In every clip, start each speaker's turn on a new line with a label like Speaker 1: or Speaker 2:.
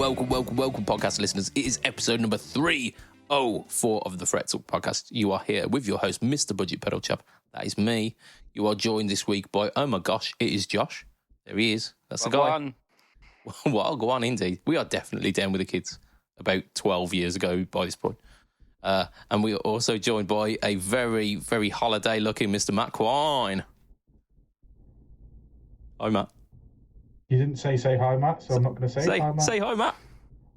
Speaker 1: Welcome, podcast listeners. It is episode number 304 of the Fret Talk podcast. You are here with your host, Mr. BudgetPedalChap. That is me. You are joined this week by, oh my gosh, it is Josh. There he is. That's the guy. Well, I'll go on, indeed. We are definitely down with the kids about 12 years ago by this point. And we are also joined by a very, very holiday-looking Mr. Matt Quine. Hi, Matt.
Speaker 2: You didn't say hi, Matt, so I'm not going to say hi, Matt.
Speaker 1: Say hi, Matt.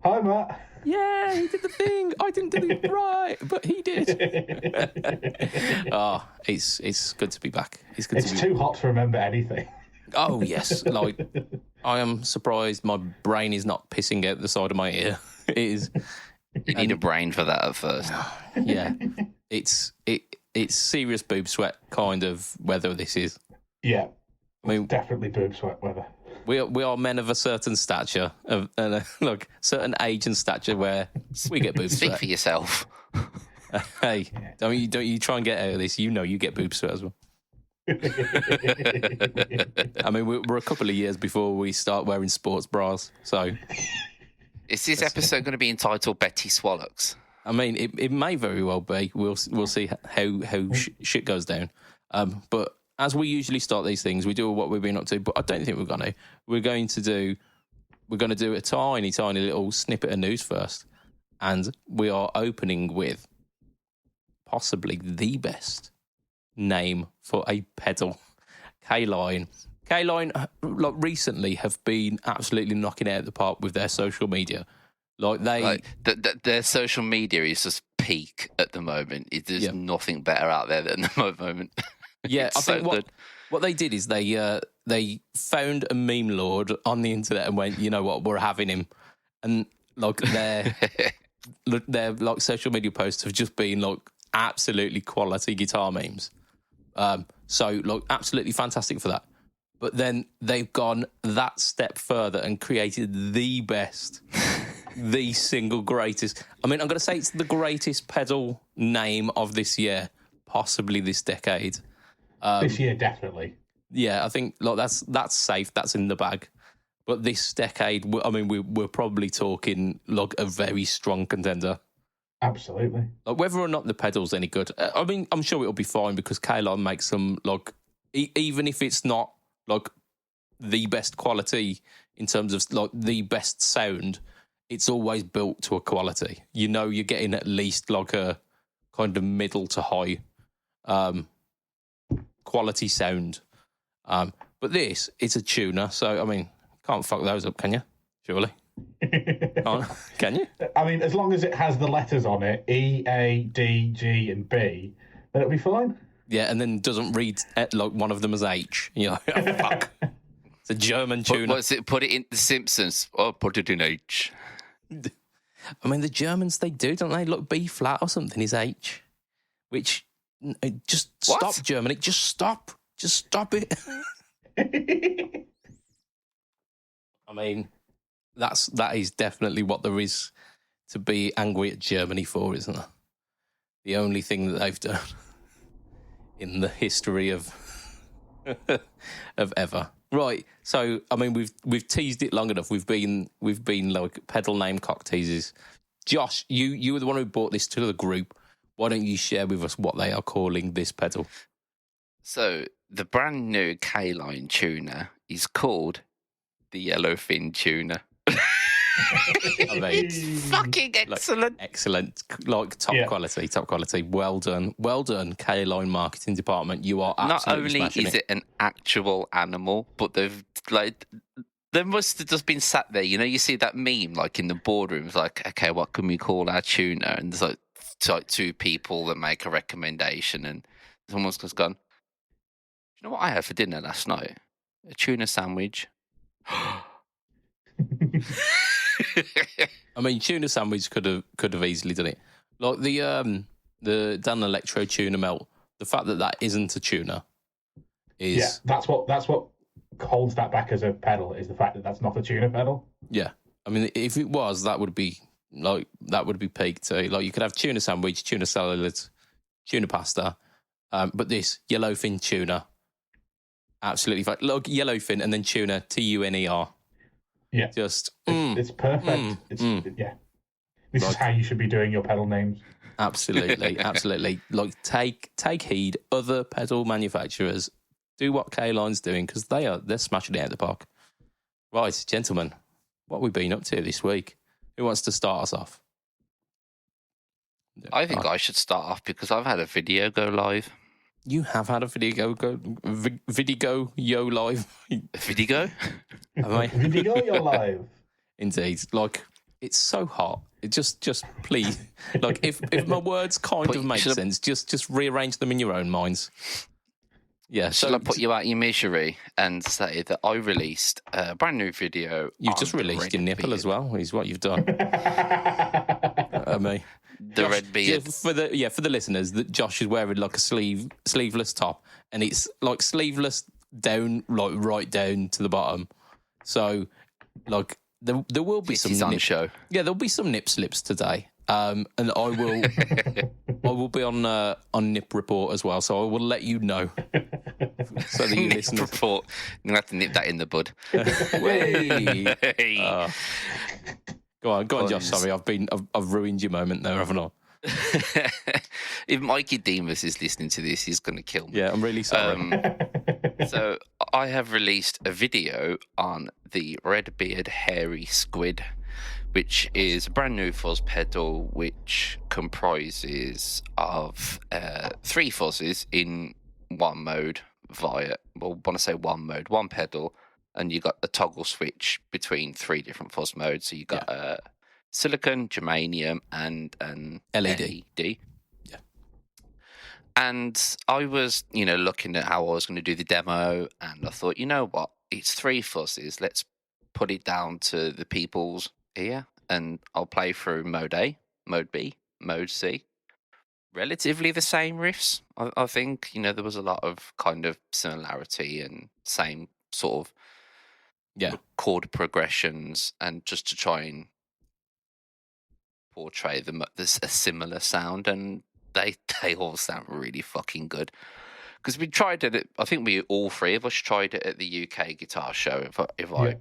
Speaker 2: Hi, Matt.
Speaker 1: Yeah, he did the thing. I didn't do it right, but he did. It's good to be back.
Speaker 2: It's too hot to remember anything.
Speaker 1: Oh, yes. Like, I am surprised my brain is not pissing out the side of my ear. It is.
Speaker 3: You need a brain for that at first.
Speaker 1: Yeah. It's serious boob sweat kind of weather this is.
Speaker 2: Yeah. I mean, definitely boob sweat weather.
Speaker 1: We are men of a certain stature, certain age and stature where we get boob sweat.
Speaker 3: Speak for yourself.
Speaker 1: Hey, don't you try and get out of this. You know you get boob sweat as well. I mean, we're a couple of years before we start wearing sports bras, so...
Speaker 3: Is this episode going to be entitled Betty Swallocks?
Speaker 1: I mean, it may very well be. We'll see how shit goes down. But as we usually start these things, we do what we've been up to. But I don't think we're going to. We're going to do a tiny little snippet of news first, and we are opening with possibly the best name for a pedal, K-Line. K-Line, recently have been absolutely knocking it out of the park with their social media. Their
Speaker 3: social media is just peak at the moment. There's nothing better out there than the moment.
Speaker 1: Yeah, I think what they did is they found a meme lord on the internet and went, you know what, we're having him, and their social media posts have just been absolutely quality guitar memes. So absolutely fantastic for that. But then they've gone that step further and created the best, the single greatest. I mean, I'm going to say it's the greatest pedal name of this year, possibly this decade.
Speaker 2: This year, definitely.
Speaker 1: Yeah, I think that's safe. That's in the bag. But this decade, I mean, we're probably talking a very strong contender.
Speaker 2: Absolutely.
Speaker 1: Whether or not the pedal's any good, I mean, I'm sure it'll be fine because K-Line makes them even if it's not the best quality in terms of the best sound, it's always built to a quality. You know, you're getting at least a kind of middle to high quality sound. But this, it's a tuner, so I mean, can't fuck those up, can you? Surely. Can you?
Speaker 2: I mean, as long as it has the letters on it, E, A, D, G, and B, then it'll be fine.
Speaker 1: Yeah, and then doesn't read one of them as H. You're like, oh, fuck. It's a German tuner.
Speaker 3: What's it? Put it in The Simpsons. Or put it in H.
Speaker 1: I mean, the Germans, they do, don't they? Look, B flat or something is H. Which, just stop, Germany. Just stop. Just stop it. I mean, that is definitely what there is to be angry at Germany for, isn't there? The only thing that they've done in the history of ever. Right. So I mean we've teased it long enough. We've been pedal name cock teases. Josh, you were the one who brought this to the group. Why don't you share with us what they are calling this pedal?
Speaker 3: So the brand new K-Line tuner is called the Yellowfin tuner.
Speaker 1: I mean,
Speaker 3: it's fucking excellent.
Speaker 1: Excellent. Top quality. Well done, K-Line marketing department. You are absolutely
Speaker 3: not only is it an actual animal, but they must have just been sat there. You know, you see that meme in the boardrooms, okay, what can we call our tuner? And there's two people that make a recommendation, and someone's just gone, you know what I had for dinner last night? A tuna sandwich.
Speaker 1: I mean, tuna sandwich could have easily done it. The Dan Electro tuna melt. The fact that isn't a tuna is
Speaker 2: that's what holds that back as a pedal is the fact that that's not a tuna pedal.
Speaker 1: Yeah, I mean, if it was, that would be peak too. You could have tuna sandwich, tuna salad, tuna pasta, but this yellowfin tuna, absolutely fine. Yellowfin and then tuna, TUNER.
Speaker 2: Yeah.
Speaker 1: Just
Speaker 2: It's perfect. Yeah. This is
Speaker 1: Like-
Speaker 2: how you should be doing your pedal names.
Speaker 1: absolutely, absolutely. Like take heed. Other pedal manufacturers do what K-Line's doing because they're smashing it out of the park. Right, gentlemen, what have we been up to this week? Who wants to start us off?
Speaker 3: I think I should start off because I've had a video go live.
Speaker 1: You have had a video yo live.
Speaker 3: Video?
Speaker 1: Have I?
Speaker 2: Video, you're live.
Speaker 1: Indeed. Like, it's so hot. It just please, like, if my words kind of make sense, just rearrange them in your own minds. Yeah.
Speaker 3: Shall I put you out your misery and say that I released a brand new video?
Speaker 1: You've just released your nipple as well. Is what you've done. Me.
Speaker 3: The
Speaker 1: Josh,
Speaker 3: red beard.
Speaker 1: for the listeners, that Josh is wearing like a sleeveless top, and it's like sleeveless down, like right down to the bottom. So, like there will be some
Speaker 3: on show.
Speaker 1: Yeah, there'll be some nip slips today. And I will be on Nip Report as well, so I will let you know. So that you
Speaker 3: Nip
Speaker 1: listen.
Speaker 3: Report. You're gonna have to nip that in the bud.
Speaker 1: Hey. Go on, Josh. Sorry, I've ruined your moment there, haven't I?
Speaker 3: If Mikey Demas is listening to this, he's going to kill me.
Speaker 1: Yeah, I'm really sorry.
Speaker 3: So I have released a video on the Redbeard Hairy Squid, which is a brand new fuzz pedal, which comprises of 3 fuzzes in one mode when I say one mode, one pedal, and you got a toggle switch between 3 different fuzz modes. So you got silicon, germanium, and an LED.
Speaker 1: Yeah.
Speaker 3: And I was, looking at how I was going to do the demo, and I thought, you know what? It's 3 fuzzes. Let's put it down to the people's ear, and I'll play through mode A, mode B, mode C. Relatively the same riffs. I think, there was a lot of kind of similarity and same sort of chord progressions, and just to try and portray them a similar sound, and they all sound really fucking good. Because we tried it, I think all 3 of us tried it at the UK Guitar Show, if I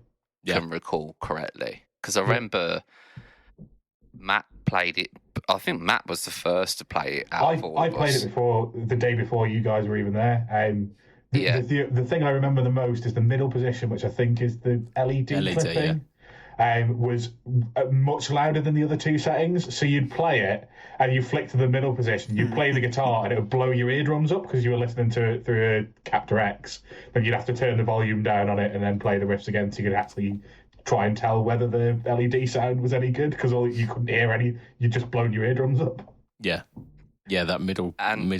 Speaker 3: can recall correctly. Because I remember Matt played it. I think Matt was the first to play it out of all
Speaker 2: I
Speaker 3: of
Speaker 2: played
Speaker 3: us.
Speaker 2: it the day before you guys were even there. The thing I remember the most is the middle position, which I think is the LED clipping. Was much louder than the other 2 settings. So you'd play it and you flick to the middle position, you'd play the guitar and it would blow your eardrums up because you were listening to it through a Captor X. Then you'd have to turn the volume down on it and then play the riffs again so you could actually try and tell whether the LED sound was any good, because you couldn't hear any, you'd just blown your eardrums up.
Speaker 1: Yeah, that middle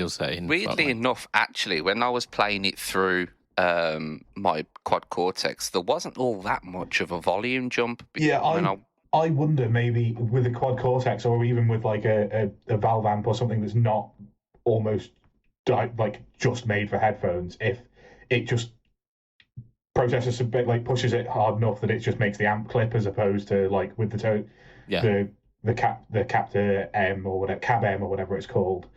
Speaker 1: setting.
Speaker 3: Weirdly enough, actually, when I was playing it through my Quad Cortex, there wasn't all that much of a volume jump.
Speaker 2: Yeah, I wonder maybe with a Quad Cortex or even with like a valve amp or something that's not almost like just made for headphones, if it just processes a bit, like pushes it hard enough that it just makes the amp clip, as opposed to like with the Captor M or whatever, Cab M or whatever it's called.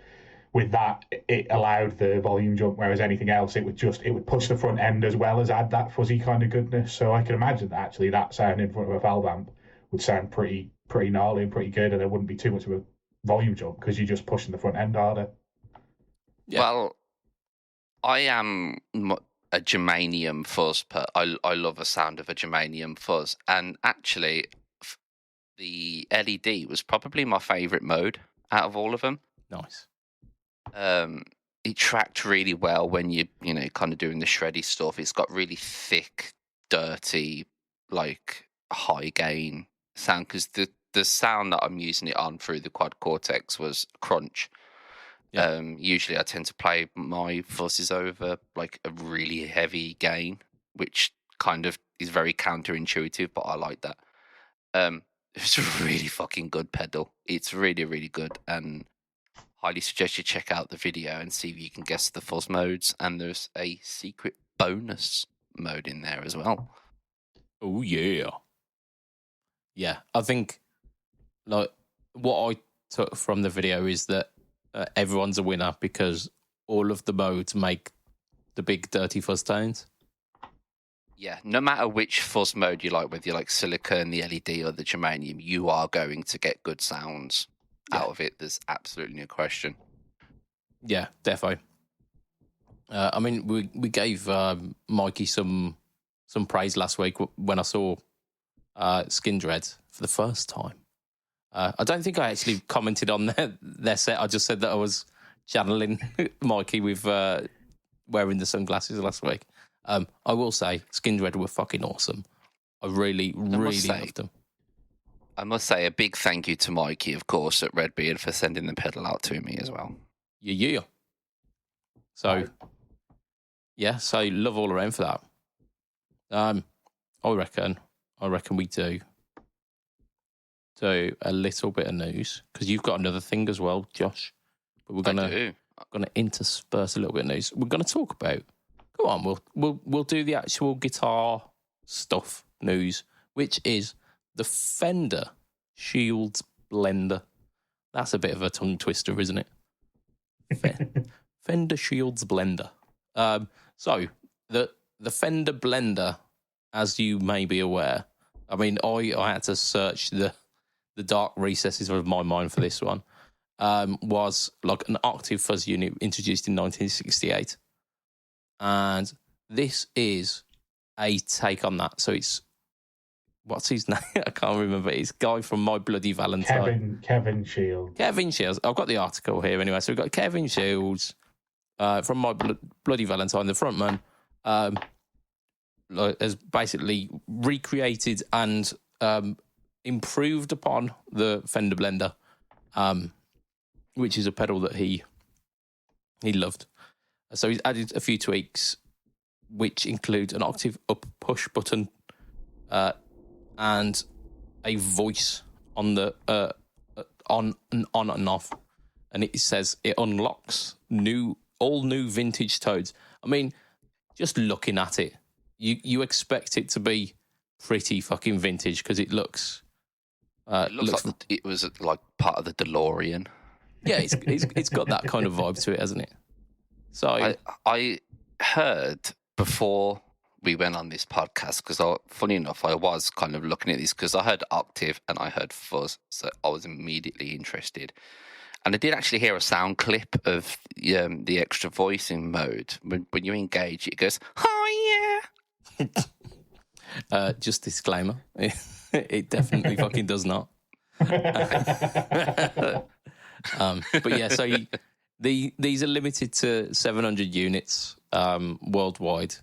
Speaker 2: With that, it allowed the volume jump, whereas anything else, it would push the front end as well as add that fuzzy kind of goodness. So I can imagine that actually that sound in front of a valve amp would sound pretty gnarly and pretty good, and there wouldn't be too much of a volume jump because you're just pushing the front end harder.
Speaker 1: Yeah.
Speaker 3: Well, I am a germanium fuzz, but I love the sound of a germanium fuzz, and actually, the LED was probably my favourite mode out of all of them.
Speaker 1: Nice.
Speaker 3: It tracked really well when you kind of doing the shreddy stuff. It's got really thick, dirty, like high gain sound, because the sound that I'm using it on through the Quad Cortex was crunch. Yeah. Usually I tend to play my fuzzes over like a really heavy gain, which kind of is very counterintuitive, but I like that. It's a really fucking good pedal. It's really, really good, and highly suggest you check out the video and see if you can guess the fuzz modes. And there's a secret bonus mode in there as well.
Speaker 1: Oh yeah. Yeah, I think like what I took from the video is that everyone's a winner because all of the modes make the big dirty fuzz tones.
Speaker 3: Yeah, no matter which fuzz mode you like, whether you like silicon, the LED, or the germanium, you are going to get good sounds out of it. There's absolutely no question.
Speaker 1: Yeah, defo. I mean, we gave Mikey some praise last week when I saw Skin Dread for the first time. I don't think I actually commented on their set. I just said that I was channeling Mikey with wearing the sunglasses last week. I will say, Skin Dread were fucking awesome. I really loved them.
Speaker 3: I must say a big thank you to Mikey, of course, at Redbeard for sending the pedal out to me as well.
Speaker 1: Yeah. So, so love all around for that. I reckon we do a little bit of news because you've got another thing as well, Josh. But we're gonna intersperse a little bit of news. We're gonna talk about. Go on, we'll do the actual guitar stuff news, which is the Fender Shields Blender. That's a bit of a tongue twister, isn't it? Fender Shields Blender. So the Fender Blender, as you may be aware, I mean, I had to search the dark recesses of my mind for this one. Was like an octave fuzz unit introduced in 1968. And this is a take on that. So it's, what's his name? I can't remember. It's guy from My Bloody Valentine.
Speaker 2: Kevin Shields.
Speaker 1: Kevin Shields. I've got the article here anyway. So we've got Kevin Shields from My Bloody Valentine, the frontman, has basically recreated and improved upon the Fender Blender, which is a pedal that he loved. So he's added a few tweaks, which include an octave up push button and a voice on the on and off, and it says it unlocks all new vintage toads. I mean, just looking at it, you expect it to be pretty fucking vintage because it looks.
Speaker 3: It looks like it was like part of the DeLorean.
Speaker 1: Yeah, it's got that kind of vibe to it, hasn't it? So
Speaker 3: I heard before we went on this podcast, because funny enough, I was kind of looking at this because I heard octave and I heard fuzz, so I was immediately interested. And I did actually hear a sound clip of the extra voicing mode. When you engage, it goes, "Oh
Speaker 1: yeah." Just disclaimer: it definitely fucking does not. But yeah, so these are limited to 700 units worldwide,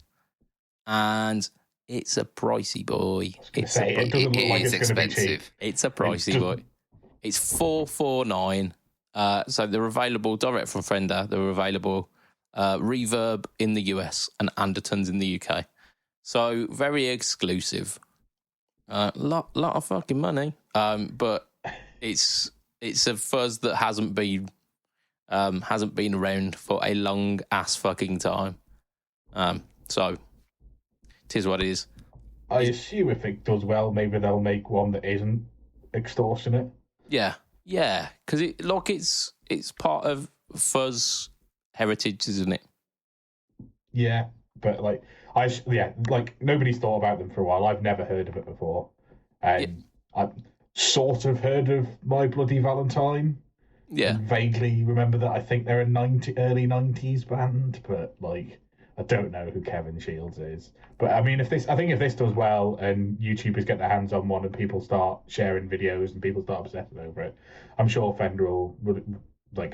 Speaker 1: and it's a pricey boy.
Speaker 3: It is expensive.
Speaker 1: It's a pricey boy. It's $449. So they're available direct from Fender. They're available Reverb in the US and Andertons in the UK. So very exclusive. Lot of fucking money. But it's a fuzz that hasn't been around for a long ass fucking time. So it is what it is.
Speaker 2: I assume if it does well, maybe they'll make one that isn't extortionate.
Speaker 1: Yeah, because it's part of fuzz heritage, isn't it?
Speaker 2: Yeah, but like nobody's thought about them for a while. I've never heard of it before, and I've sort of heard of My Bloody Valentine.
Speaker 1: Yeah,
Speaker 2: vaguely remember that. I think they're a early 90s band, but like I don't know who Kevin Shields is. But I mean, if this does well and YouTubers get their hands on one and people start sharing videos and people start obsessing over it, I'm sure Fender will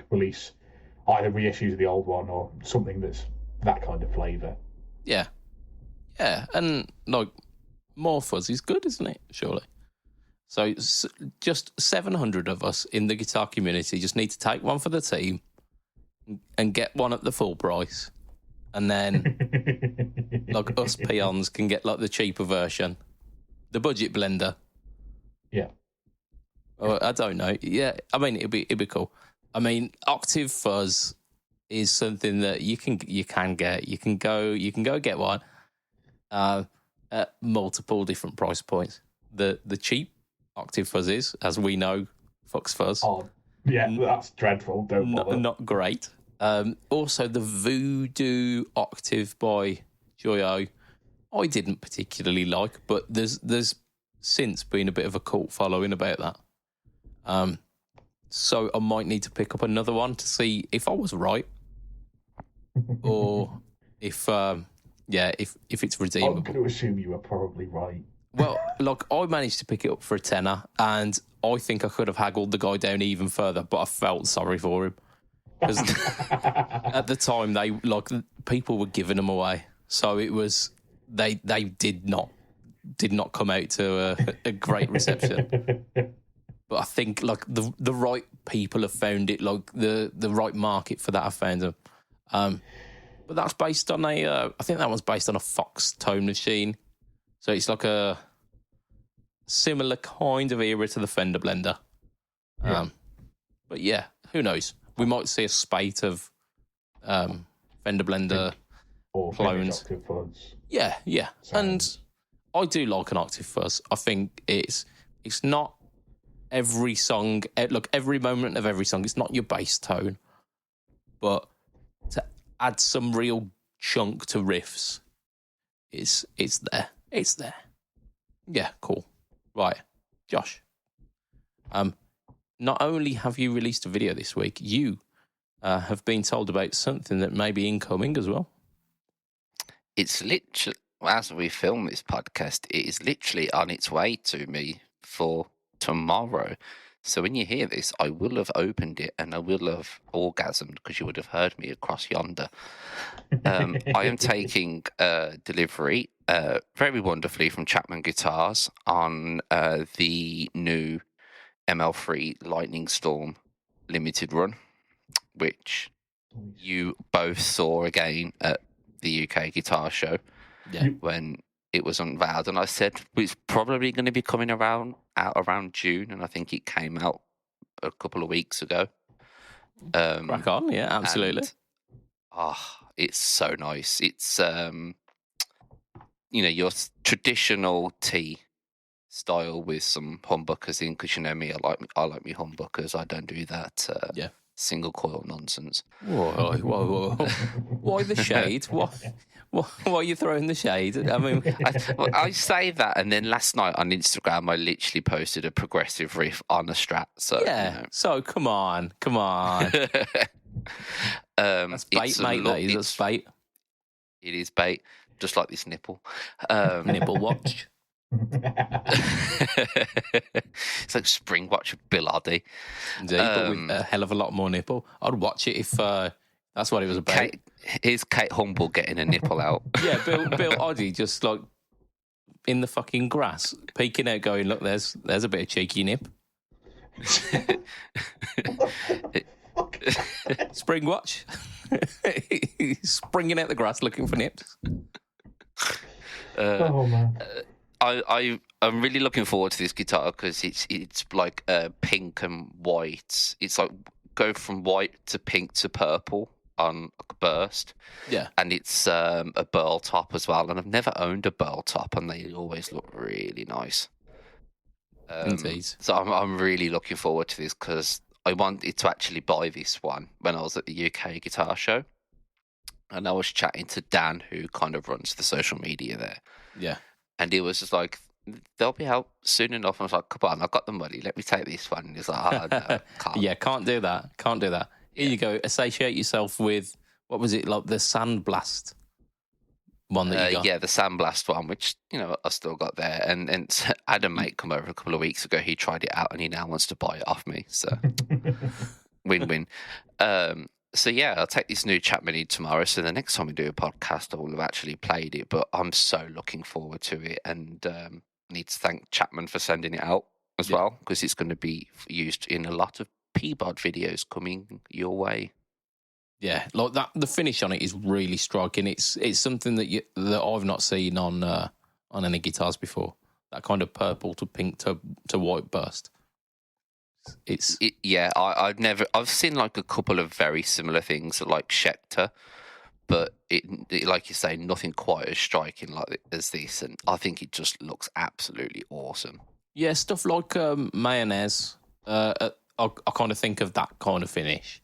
Speaker 2: release either reissues of the old one or something that's that kind of flavour.
Speaker 1: Yeah, and like more fuzz is good, isn't it? Surely. So just 700 of us in the guitar community just need to take one for the team and get one at the full price. And then like us peons can get like the cheaper version, the budget blender.
Speaker 2: Yeah.
Speaker 1: Or, I don't know. Yeah, I mean it'd be cool. I mean, octave fuzz is something that you can get. You can go get one at multiple different price points. The cheap octave fuzz is, as we know, fucks fuzz.
Speaker 2: Oh, yeah, that's dreadful. Don't bother.
Speaker 1: Not great. Also, the Voodoo Octave by Joyo I didn't particularly like, but there's since been a bit of a cult following about that. So I might need to pick up another one to see if I was right, or if it's redeemable.
Speaker 2: I'm going to assume you were probably right.
Speaker 1: Well, like, I managed to pick it up for a tenner, and I think I could have haggled the guy down even further, but I felt sorry for him. Because at the time, people were giving them away. So it was, they did not come out to a great reception. But I think, like, the right people have found it, like, the right market for that have found them. But that's based on I think that one's based on a Fox tone machine. So it's like a similar kind of era to the Fender Blender.
Speaker 2: Yeah.
Speaker 1: But yeah, who knows? We might see a spate of Fender Blender
Speaker 2: or
Speaker 1: clones.
Speaker 2: Octave Fuzz.
Speaker 1: Yeah. And I do like an Octave Fuzz. I think it's not every song, look, every moment of every song, it's not your bass tone. But to add some real chunk to riffs, it's there. It's there. Yeah, cool. Right, Josh. Not only have you released a video this week, you have been told about something that may be incoming as well.
Speaker 3: It's literally, as we film this podcast, it is literally on its way to me for tomorrow. So when you hear this, I will have opened it and I will have orgasmed because you would have heard me across yonder. I am taking delivery very wonderfully from Chapman Guitars on the new ML3 Lightning Storm limited run, which you both saw again at the UK Guitar Show when it was unveiled, and I said it's probably going to be coming out around June, and I think it came out a couple of weeks ago.
Speaker 1: Crack on, yeah, absolutely.
Speaker 3: And, it's so nice. It's your traditional T style with some humbuckers in, because you know me, I like me humbuckers. I don't do that single coil nonsense.
Speaker 1: Whoa. Why the shade? Why are you throwing the shade? I mean,
Speaker 3: I say that, and then last night on Instagram, I literally posted a progressive riff on a Strat. So
Speaker 1: yeah, so come on. That's bait, mate. That's bait.
Speaker 3: It is bait, just like this nipple.
Speaker 1: Nipple watch.
Speaker 3: It's like spring watch of Bill Oddie.
Speaker 1: Indeed, but with a hell of a lot more nipple. I'd watch it if that's what it was about.
Speaker 3: Here's Kate Humble getting a nipple out.
Speaker 1: Yeah, Bill Oddie just like in the fucking grass, peeking out, going, "Look, there's a bit of cheeky nip." Spring watch, springing out the grass looking for nips.
Speaker 2: Oh man.
Speaker 3: I'm really looking forward to this guitar because it's like pink and white. It's like go from white to pink to purple on a burst.
Speaker 1: Yeah,
Speaker 3: and it's a burl top as well. And I've never owned a burl top, and they always look really nice.
Speaker 1: Indeed.
Speaker 3: So I'm really looking forward to this because I wanted to actually buy this one when I was at the UK Guitar Show, and I was chatting to Dan, who kind of runs the social media there.
Speaker 1: Yeah.
Speaker 3: And he was just like, they'll be out soon enough. I was like, come on, I've got the money. Let me take this one. And he's like, oh, no, can't.
Speaker 1: Yeah, can't do that. Here you go. Associate yourself with, what was it, like the Sandblast one that you got?
Speaker 3: Yeah, the Sandblast one, which, I still got there. And I had a mate come over a couple of weeks ago. He tried it out and he now wants to buy it off me. So win-win. So yeah, I'll take this new Chap Mini tomorrow. So the next time we do a podcast, I will have actually played it. But I'm so looking forward to it, and need to thank Chapman for sending it out as well, because it's going to be used in a lot of PBOD videos coming your way. Yeah,
Speaker 1: like that. The finish on it is really striking. It's something that I've not seen on any guitars before. That kind of purple to pink to white burst.
Speaker 3: I've seen like a couple of very similar things like Schecter, but it like you say, nothing quite as striking as this, and I think it just looks absolutely awesome. Yeah, stuff like mayonnaise. I kind of think of that kind of finish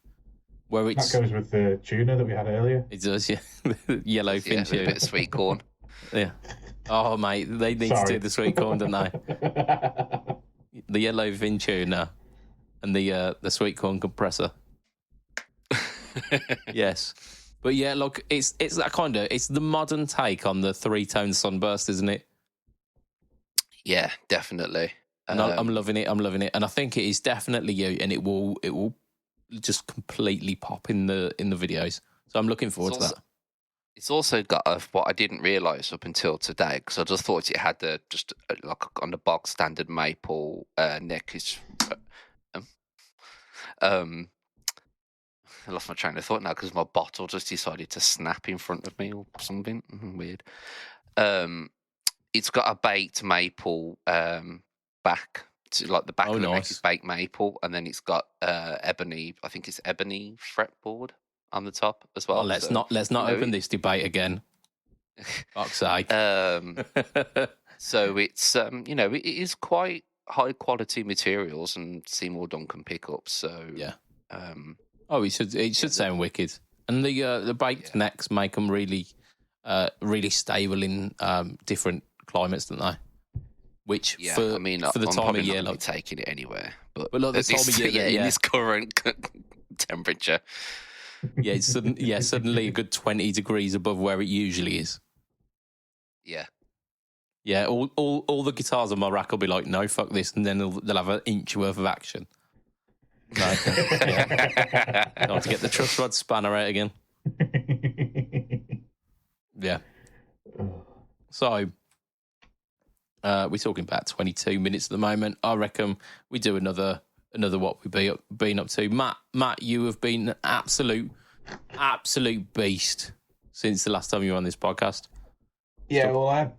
Speaker 3: where it's
Speaker 2: that goes with the tuner that we had earlier.
Speaker 1: It does, yeah. Yellow fin tuner,
Speaker 3: with a bit of sweet corn.
Speaker 1: Yeah. Oh, mate, they need to do the sweet corn, don't they? The yellow vin tuner and the sweet corn compressor. Yes. But yeah, look, it's that kind of, it's the modern take on the 3-tone sunburst, isn't it?
Speaker 3: Yeah, definitely.
Speaker 1: And I'm loving it. I'm loving it, and I think it is definitely you, and it will just completely pop in the videos. So I'm looking forward to that.
Speaker 3: It's also got what I didn't realise up until today, because I just thought it had like on the box standard maple neck. Is I lost my train of thought now because my bottle just decided to snap in front of me or something weird. It's got a baked maple back. Like the back of the neck is baked maple, and then it's got ebony. I think it's ebony fretboard on the top as well.
Speaker 1: Oh, let's not open this debate again. Fuck's sake.
Speaker 3: So it's it is quite high quality materials, and Seymour Duncan pickups. So
Speaker 1: yeah. It should sound wicked, and the baked necks make them really stable in different climates, don't they? Which for the time of year, like
Speaker 3: taking it anywhere, but
Speaker 1: like this time of year,
Speaker 3: in this current temperature,
Speaker 1: it's suddenly a good 20 degrees above where it usually is. Yeah. All the guitars on my rack will be like, no, fuck this, and then they'll have an inch worth of action. Right. Yeah. Time to get the truss rod spanner out again. Yeah. So we're talking about 22 minutes at the moment. I reckon we do another what we've been up to. Matt, you have been an absolute beast since the last time you were on this podcast.
Speaker 2: Yeah, well, I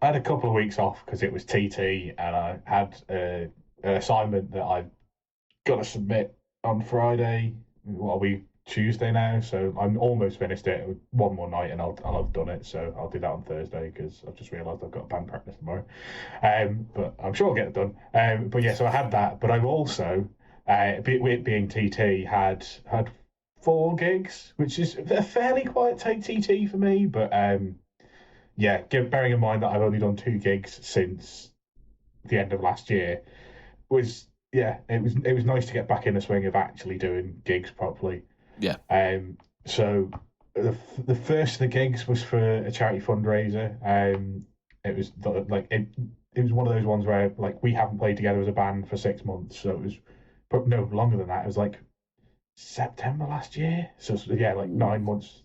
Speaker 2: had a couple of weeks off because it was TT, and I had an assignment that I've got to submit on Friday. What are we, Tuesday now? So I'm almost finished it. One more night and I'll have done it. So I'll do that on Thursday because I've just realised I've got band practice tomorrow. But I'm sure I'll get it done. But yeah, so I had that. But I've also, being TT, had 4 gigs, which is a fairly quiet take TT for me. But yeah, bearing in mind that I've only done 2 gigs since the end of last year, it was nice to get back in the swing of actually doing gigs properly.
Speaker 1: Yeah.
Speaker 2: So the first of the gigs was for a charity fundraiser. It was like it was one of those ones where like we haven't played together as a band for 6 months, so it was no longer than that. It was like September last year. So yeah, like 9 months.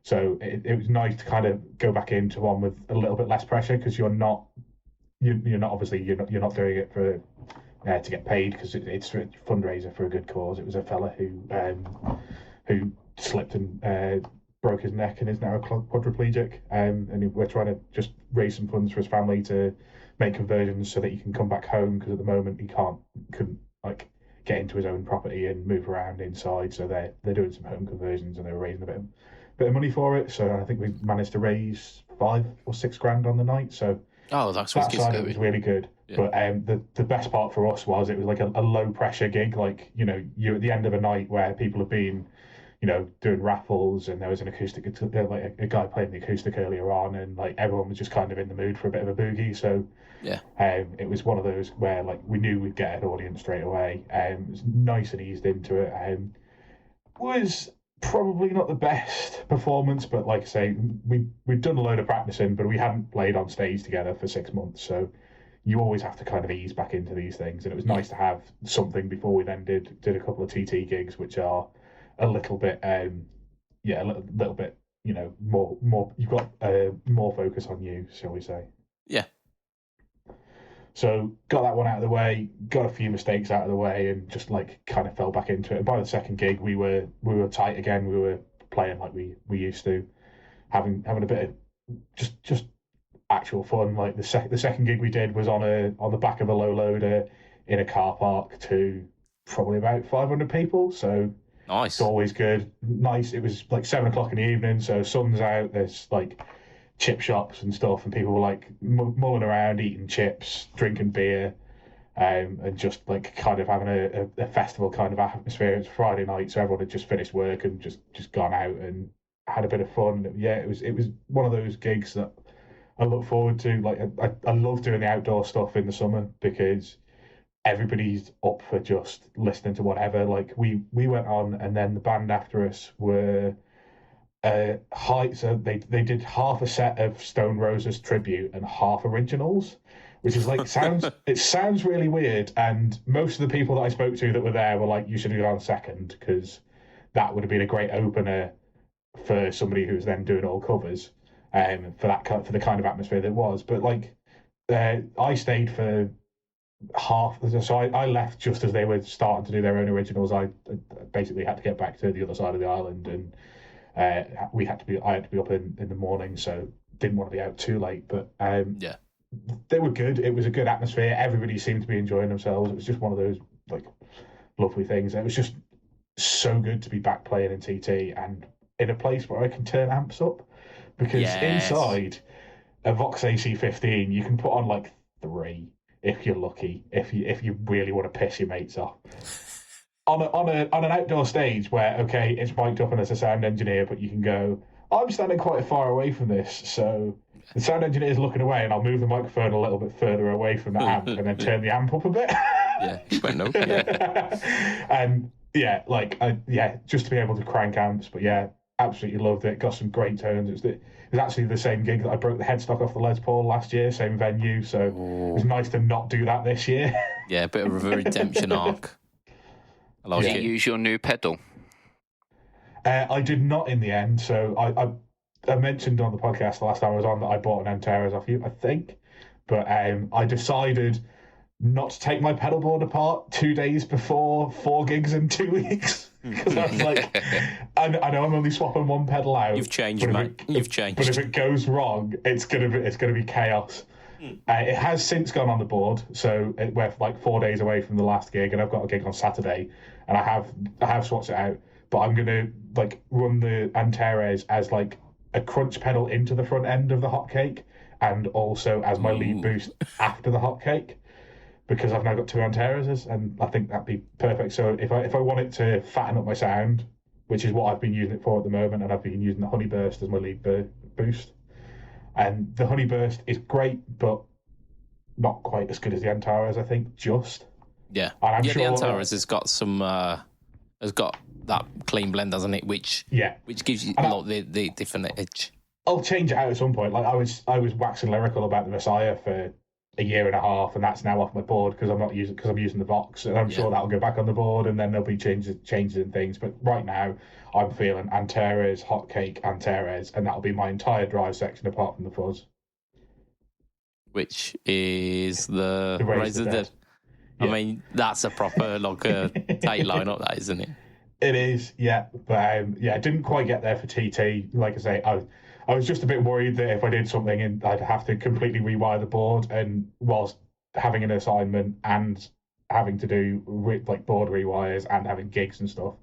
Speaker 2: So it was nice to kind of go back into one with a little bit less pressure because you're not obviously you're not doing it for to get paid because it's a fundraiser for a good cause. It was a fella who slipped and broke his neck and is now a quadriplegic. And we're trying to just raise some funds for his family to make conversions so that he can come back home because at the moment he couldn't like get into his own property and move around inside. So they're doing some home conversions and they're raising a bit of money for it. So I think we managed to raise 5 or 6 grand on the night. So
Speaker 1: that
Speaker 2: side it was really good. Yeah. But the best part for us was it was like a low pressure gig. Like, you're at the end of a night where people have been, doing raffles and there was an acoustic, like a guy playing the acoustic earlier on, and like everyone was just kind of in the mood for a bit of a boogie. So
Speaker 1: yeah,
Speaker 2: it was one of those where like we knew we'd get an audience straight away. It was nice and eased into it. Was probably not the best performance, but like I say, we've done a load of practicing, but we hadn't played on stage together for 6 months, so you always have to kind of ease back into these things. And it was nice to have something before we then did a couple of TT gigs, which are a little bit, a little bit, more. You've got more focus on you, shall we say?
Speaker 1: Yeah.
Speaker 2: So got that one out of the way, got a few mistakes out of the way, and just like kind of fell back into it. And by the second gig, we were tight again. We were playing like we used to, having a bit of just actual fun. Like the second gig we did was on the back of a low loader in a car park to probably about 500 people. So
Speaker 1: nice.
Speaker 2: It's always good. Nice. It was like 7 o'clock in the evening, so sun's out. There's like chip shops and stuff, and people were like mulling around, eating chips, drinking beer, and just like kind of having a festival kind of atmosphere. It was Friday night, so everyone had just finished work and just gone out and had a bit of fun. Yeah, it was one of those gigs that I look forward to like I love doing the outdoor stuff in the summer because everybody's up for just listening to whatever. Like we went on, and then the band after us were high. So they did half a set of Stone Roses tribute and half originals, which is like sounds really weird. And most of the people that I spoke to that were there were like, you should have gone second because that would have been a great opener for somebody who's then doing all covers. For the kind of atmosphere that was. But like, I stayed for half. So I left just as they were starting to do their own originals. I basically had to get back to the other side of the island, and I had to be up in the morning, so didn't want to be out too late. But
Speaker 1: yeah,
Speaker 2: they were good. It was a good atmosphere. Everybody seemed to be enjoying themselves. It was just one of those like lovely things. It was just so good to be back playing in TT and in a place where I can turn amps up. Because inside a Vox AC15, you can put on like 3 if you're lucky. If you really want to piss your mates off. On an outdoor stage where it's mic'd up and there's a sound engineer, but you can go, I'm standing quite far away from this, so the sound engineer is looking away, and I'll move the microphone a little bit further away from the amp, and then turn the amp up a bit. And just to be able to crank amps, but yeah. Absolutely loved it. Got some great tones. It was actually the same gig that I broke the headstock off the Les Paul last year, same venue. So It was nice to not do that this year.
Speaker 1: Yeah, a bit of a redemption arc. I like
Speaker 3: Did
Speaker 1: it.
Speaker 3: you use your new pedal?
Speaker 2: I did not in the end. So I mentioned on the podcast the last time I was on that I bought an Antares off you, I think. But I decided not to take my pedal board apart 2 days before 4 gigs in 2 weeks. Because I was like, I know I'm only swapping one pedal out.
Speaker 1: You've changed, mate. You've changed.
Speaker 2: But if it goes wrong, it's gonna be chaos. It has since gone on the board, so we're like 4 days away from the last gig, and I've got a gig on Saturday, and I have swapped it out. But I'm gonna like run the Antares as like a crunch pedal into the front end of the hotcake, and also as my lead boost after the hotcake. Because I've now got 2 Antares, and I think that'd be perfect. So if I want it to fatten up my sound, which is what I've been using it for at the moment, and I've been using the Honey Burst as my lead boost. And the Honey Burst is great, but not quite as good as the Antares, I think, just.
Speaker 1: Yeah.
Speaker 2: And I'm
Speaker 1: the
Speaker 2: sure
Speaker 1: Antares has got some, has got that clean blend, hasn't it? Which gives you the different edge.
Speaker 2: I'll change it out at some point. Like I was waxing lyrical about the Messiah for a year and a half, and that's now off my board because I'm using the Vox, and I'm sure that'll go back on the board, and then there'll be changes in things. But right now, I'm feeling Antares, hotcake, Antares, and that'll be my entire drive section apart from the fuzz,
Speaker 1: which is the
Speaker 2: Raise the Dead.
Speaker 1: I mean, that's a proper tight lineup, that isn't it?
Speaker 2: It is, yeah. But I didn't quite get there for TT. Like I say, I was just a bit worried that if I did something and I'd have to completely rewire the board, and whilst having an assignment and having to do board rewires and having gigs and stuff,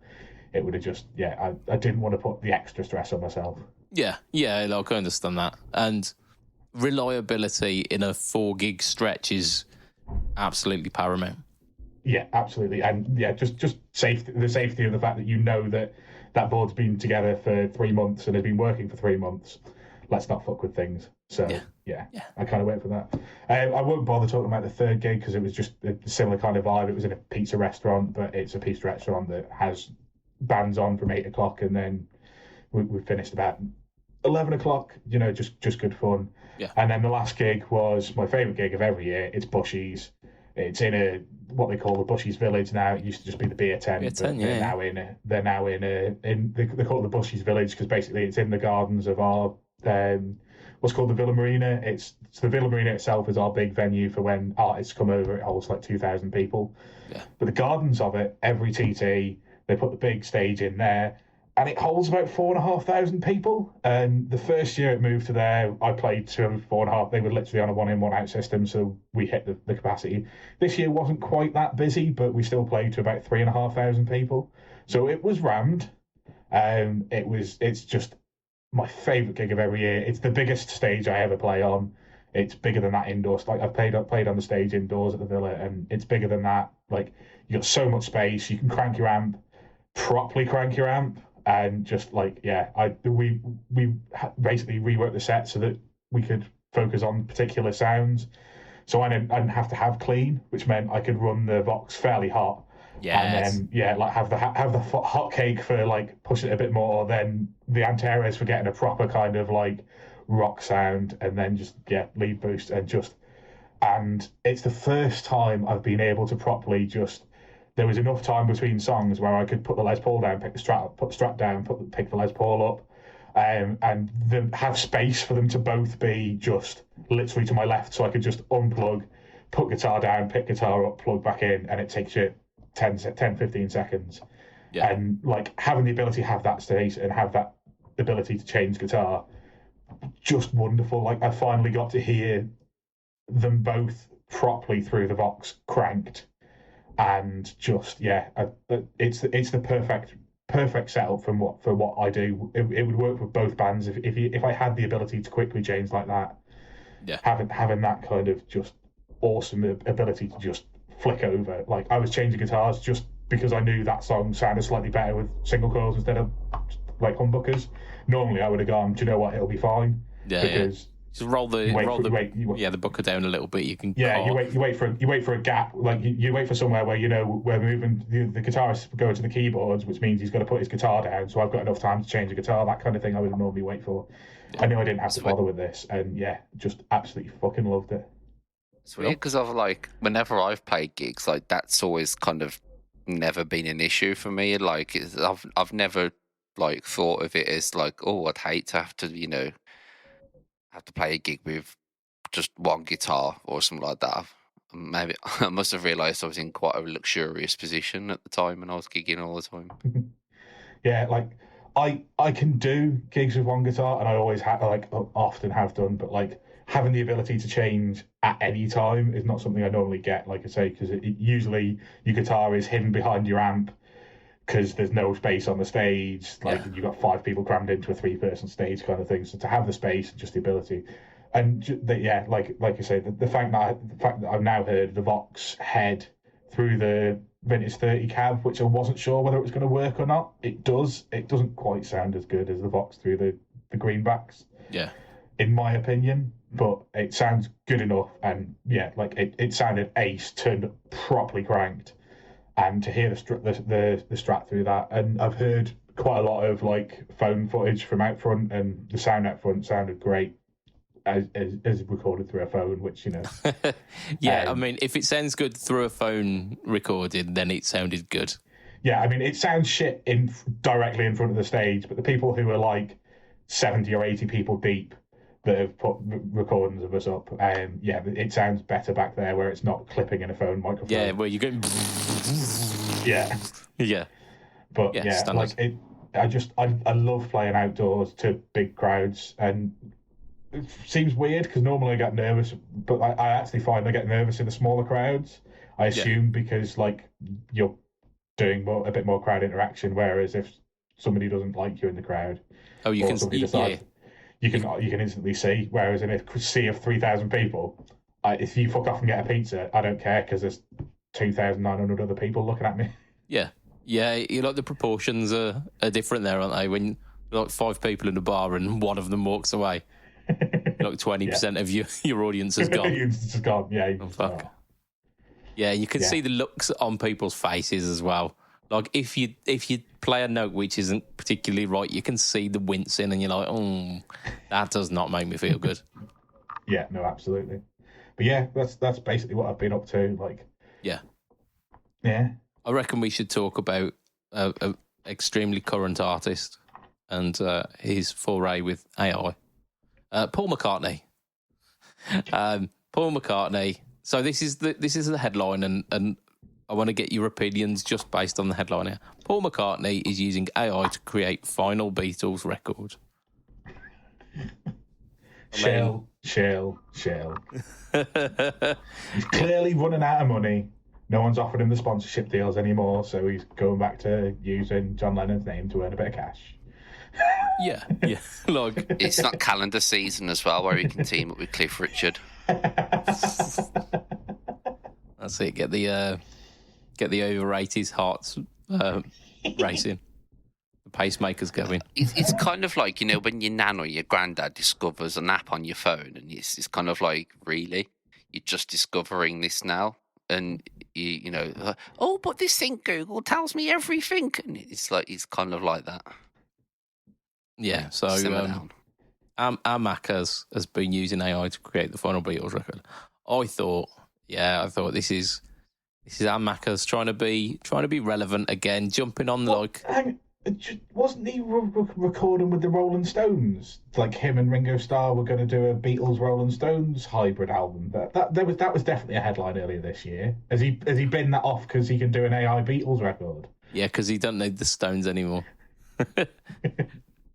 Speaker 2: it would have just, I didn't want to put the extra stress on myself.
Speaker 1: Yeah, I understand that. And reliability in a 4 gig stretch is absolutely paramount.
Speaker 2: Yeah, absolutely. And just the safety of the fact that you know that board's been together for 3 months and has been working for 3 months. Let's not fuck with things. So, yeah. I kind of wait for that. I won't bother talking about the third gig because it was just a similar kind of vibe. It was in a pizza restaurant, but it's a pizza restaurant that has bands on from 8 o'clock, and then we finished about 11 o'clock, just good fun.
Speaker 1: Yeah.
Speaker 2: And then the last gig was my favourite gig of every year. It's Bushies. It's in what they call the Bushies Village now. It used to just be the beer tent. They're now in they call it the Bushies Village because basically it's in the gardens of our what's called the Villa Marina. It's the Villa Marina itself is our big venue for when artists come over. It holds like 2,000 people.
Speaker 1: Yeah.
Speaker 2: But the gardens of it, every TT, they put the big stage in there, and it holds about 4,500 people. And the first year it moved to there, I played to 4.5. They were literally on a 1-in, 1-out system, so we hit the capacity. This year wasn't quite that busy, but we still played to about 3,500 people. So it was rammed. It's just my favourite gig of every year. It's the biggest stage I ever play on. It's bigger than that indoors. Like I've played on the stage indoors at the Villa, and it's bigger than that. Like you got so much space. You can properly crank your amp. And just we basically reworked the set so that we could focus on particular sounds. So I didn't have to have clean, which meant I could run the Vox fairly hot.
Speaker 1: Yes.
Speaker 2: And then like have the hot cake for like pushing it a bit more, then the Antares for getting a proper kind of like rock sound, and then just lead boost and it's the first time I've been able to properly there was enough time between songs where I could put the Les Paul down, pick the Strat up, put the Strat down, pick the Les Paul up, and then have space for them to both be just literally to my left, so I could just unplug, put guitar down, pick guitar up, plug back in, and it takes you 10 15 seconds.
Speaker 1: Yeah.
Speaker 2: And like having the ability to have that space and have that ability to change guitar, just wonderful. Like I finally got to hear them both properly through the Vox cranked, and it's the perfect setup for what I do. It would work with both bands if I had the ability to quickly change like that.
Speaker 1: Yeah,
Speaker 2: having that kind of just awesome ability to just flick over. Like I was changing guitars just because I knew that song sounded slightly better with single coils instead of like humbuckers. Normally I would have gone, do you know what, it'll be fine.
Speaker 1: Because just roll the booker down a little bit. You can
Speaker 2: you wait for a gap. Like you wait for somewhere where where moving the guitarist go to the keyboards, which means he's got to put his guitar down. So I've got enough time to change the guitar. That kind of thing I would normally wait for. I knew I didn't have to bother with this, and just absolutely fucking loved it.
Speaker 3: It's weird because I've whenever I've played gigs, like that's always kind of never been an issue for me. Like I've never like thought of it as like, oh, I'd hate to have to have to play a gig with just one guitar or something like that. Maybe I must have realised I was in quite a luxurious position at the time when I was gigging all the time.
Speaker 2: Yeah, like I can do gigs with one guitar, and I always often have done, but like having the ability to change at any time is not something I normally get. Like I say, because usually your guitar is hidden behind your amp because there's no space on the stage. Like you've got 5 people crammed into a 3-person stage kind of thing. So to have the space and just the ability, and like you say, the fact that I've now heard the Vox head through the Vintage 30 cab, which I wasn't sure whether it was going to work or not. It does. It doesn't quite sound as good as the Vox through the greenbacks.
Speaker 1: Yeah.
Speaker 2: In my opinion, but it sounds good enough, and it sounded ace, turned up properly cranked. And to hear the Strat through that, and I've heard quite a lot of like phone footage from out front, and the sound out front sounded great as recorded through a phone, which
Speaker 1: I mean, if it sounds good through a phone recorded, then it sounded good.
Speaker 2: Yeah, I mean, it sounds shit directly in front of the stage, but the people who are like 70 or 80 people deep that have put recordings of us up, it sounds better back there where it's not clipping in a phone microphone.
Speaker 1: Yeah, where you're going.
Speaker 2: Yeah. But I love playing outdoors to big crowds, and it seems weird because normally I get nervous, but I actually find I get nervous in the smaller crowds. I assume because like you're doing a bit more crowd interaction, whereas if somebody doesn't like you in the crowd, you can instantly see. Whereas in a sea of 3,000 people, if you fuck off and get a pizza, I don't care because there's 2,900 other people looking at me.
Speaker 1: Yeah, you like the proportions are different there, aren't they? When like 5 people in a bar and one of them walks away, like 20% of your audience has gone.
Speaker 2: Audience is gone. Yeah.
Speaker 1: Oh, fuck. Yeah, you can see the looks on people's faces as well. Like if you play a note which isn't particularly right, you can see the wincing, and you're like, that does not make me feel good.
Speaker 2: Yeah, no, absolutely. But yeah, that's basically what I've been up to. Like, yeah.
Speaker 1: I reckon we should talk about an extremely current artist and his foray with AI. Paul McCartney. Paul McCartney. So this is the headline, and I want to get your opinions just based on the headline here. Paul McCartney is using AI to create final Beatles record.
Speaker 2: Shell. He's clearly running out of money. No one's offered him the sponsorship deals anymore, so he's going back to using John Lennon's name to earn a bit of cash.
Speaker 1: Yeah. Like
Speaker 3: it's not calendar season as well, where he can team up with Cliff Richard.
Speaker 1: That's it. Get the over 80s hearts racing. pacemakers going.
Speaker 3: It's kind of like, when your nan or your granddad discovers an app on your phone, and it's kind of like, really? You're just discovering this now? And, oh, but this thing, Google tells me everything. And it's kind of like that.
Speaker 1: Yeah, so our Macca has been using AI to create the final Beatles record. I thought this is our Macca's trying to be relevant again, jumping on
Speaker 2: wasn't he recording with the Rolling Stones? Like him and Ringo Starr were going to do a Beatles Rolling Stones hybrid album. That was definitely a headline earlier this year. Has he binned that off because he can do an AI Beatles record?
Speaker 1: Yeah, because he don't need the Stones anymore.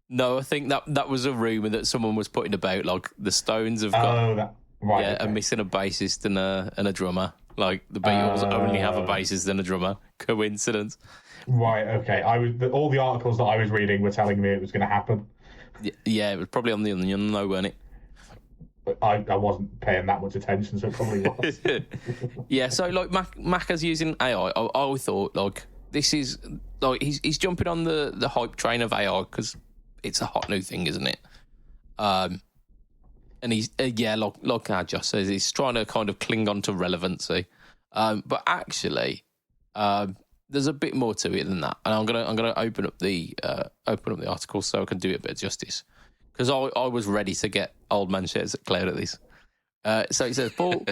Speaker 1: No, I think that was a rumor that someone was putting about. Like the Stones have got are missing a bassist and a drummer. Like the Beatles only have a bassist and a drummer. Coincidence?
Speaker 2: Right. Okay. All the articles that I was reading were telling me it was going to happen.
Speaker 1: Yeah, it was probably on the Onion, though, wasn't it?
Speaker 2: But I wasn't paying that much attention, so it probably was.
Speaker 1: Yeah. So like Macca's using AI. I thought like this is like he's jumping on the hype train of AI because it's a hot new thing, isn't it? And he's like Josh says, he's trying to kind of cling on to relevancy. But actually, there's a bit more to it than that. And I'm gonna open up the article so I can do it a bit of justice. Because I was ready to get old man shirts at Cloud at this. So it says Paul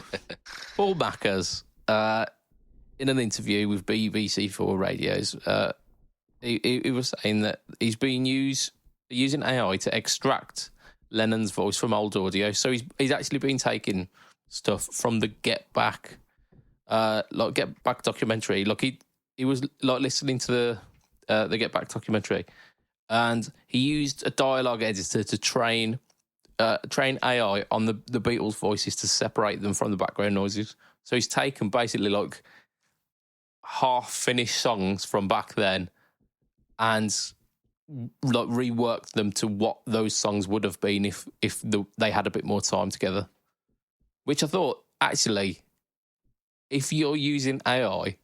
Speaker 1: Macca's in an interview with BBC4 Radios, he was saying that he's been using AI to extract Lennon's voice from old audio. So he's actually been taking stuff from the Get Back documentary. Like he was like listening to the Get Back documentary, and he used a dialogue editor to train AI on the Beatles' voices to separate them from the background noises. So he's taken basically like half-finished songs from back then and like reworked them to what those songs would have been if they had a bit more time together. Which I thought, actually, if you're using AI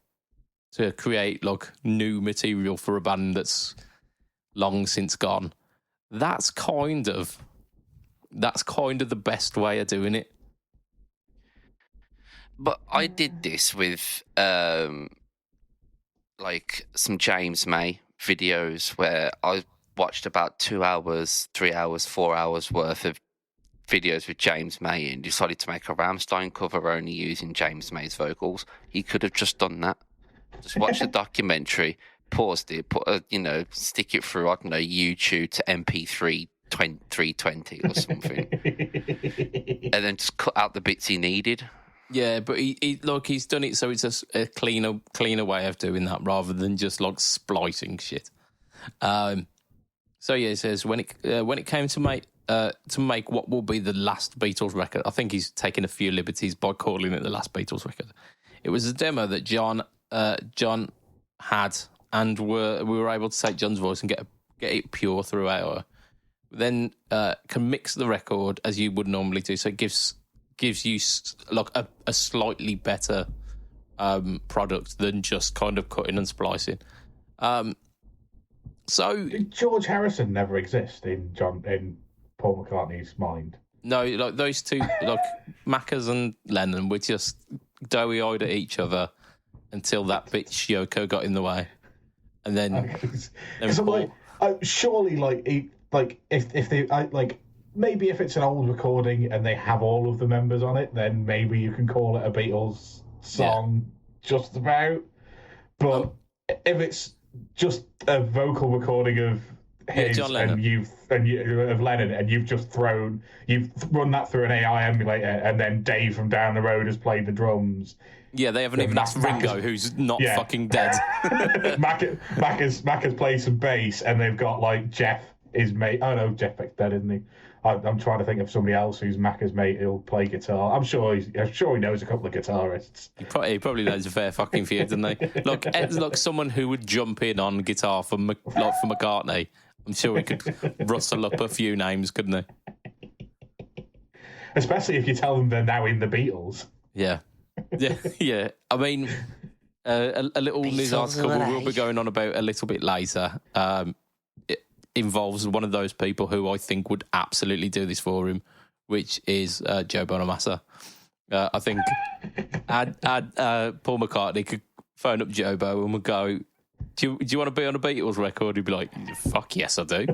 Speaker 1: to create like new material for a band that's long since gone, that's kind of the best way of doing it.
Speaker 3: But I did this with like some James May videos where I watched about 2 hours, 3 hours, 4 hours worth of videos with James May and decided to make a Rammstein cover only using James May's vocals. He could have just done that. Just watch the documentary, paused it, stick it through, I don't know, YouTube to MP3 320 or something, and then just cut out the bits he needed.
Speaker 1: Yeah, but he's done it so it's a cleaner way of doing that rather than just like splicing shit. So yeah, it says when it came to make what will be the last Beatles record, I think he's taken a few liberties by calling it the last Beatles record. It was a demo that John had, and we were able to take John's voice and get it pure through AI. Then can mix the record as you would normally do, so it gives you like a slightly better product than just kind of cutting and splicing. So
Speaker 2: did George Harrison never exist in Paul McCartney's mind?
Speaker 1: No, like those two, like Macca's and Lennon, were just doughy-eyed at each other until that bitch Yoko got in the way, and then
Speaker 2: Paul... surely, if they maybe if it's an old recording and they have all of the members on it, then maybe you can call it a Beatles song, just about. But if it's just a vocal recording of his of Lennon, and you've run that through an AI emulator, and then Dave from down the road has played the drums.
Speaker 1: Yeah, they haven't even asked Ringo, who's not fucking dead.
Speaker 2: Macca's played some bass, and they've got like Jeff, his mate. Oh no, Jeff Beck's dead, isn't he? I'm trying to think of somebody else who's Macca's mate who'll play guitar. I'm sure he knows a couple of guitarists.
Speaker 1: He probably knows a fair fucking few, doesn't he? Look, Ed's like someone who would jump in on guitar for McCartney. I'm sure he could rustle up a few names, couldn't he?
Speaker 2: Especially if you tell them they're now in the Beatles.
Speaker 1: Yeah. I mean, a little news article we'll be going on about a little bit later. involves one of those people who I think would absolutely do this for him, which is Joe Bonamassa. I think Paul McCartney could phone up Jobo and would go, do you want to be on a Beatles record? He'd be like, fuck yes, I do.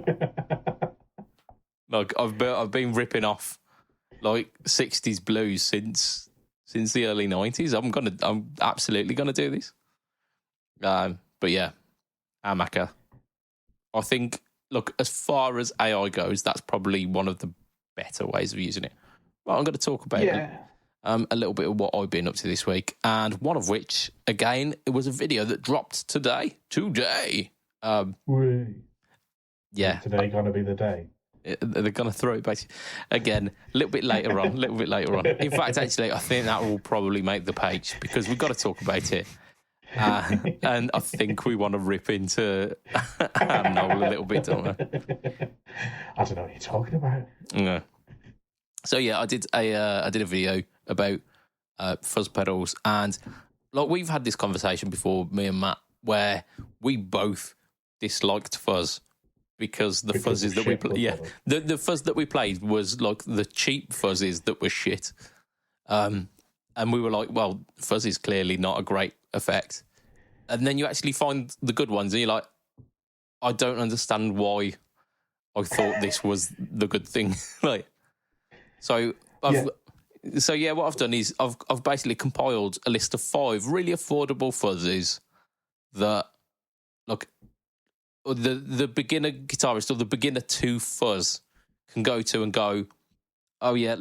Speaker 1: Like, I've been ripping off like 60s blues since the early 90s. I'm absolutely gonna do this. But yeah, our Macca. I think, look, as far as AI goes, that's probably one of the better ways of using it. Well, I'm going to talk about a little bit of what I've been up to this week, and one of which, again, it was a video that dropped today. Yeah.
Speaker 2: Today gonna be the day.
Speaker 1: They're going to throw it back again a little bit later on. In fact, actually, I think that will probably make the page because we've got to talk about it. And I think we want to rip into Noel a little bit, don't we?
Speaker 2: I don't know what you're talking about.
Speaker 1: No. So yeah, I did a video about fuzz pedals, and like we've had this conversation before, me and Matt, where we both disliked fuzz because the fuzzes that we played, the fuzz that we played was like the cheap fuzzes that were shit. And we were like, well, fuzz is clearly not a great effect. And then you actually find the good ones, and you're like, I don't understand why I thought this was the good thing. Like, what I've done is I've basically compiled a list of 5 really affordable fuzzes that, look, the beginner guitarist or the beginner to fuzz can go to and go, oh yeah,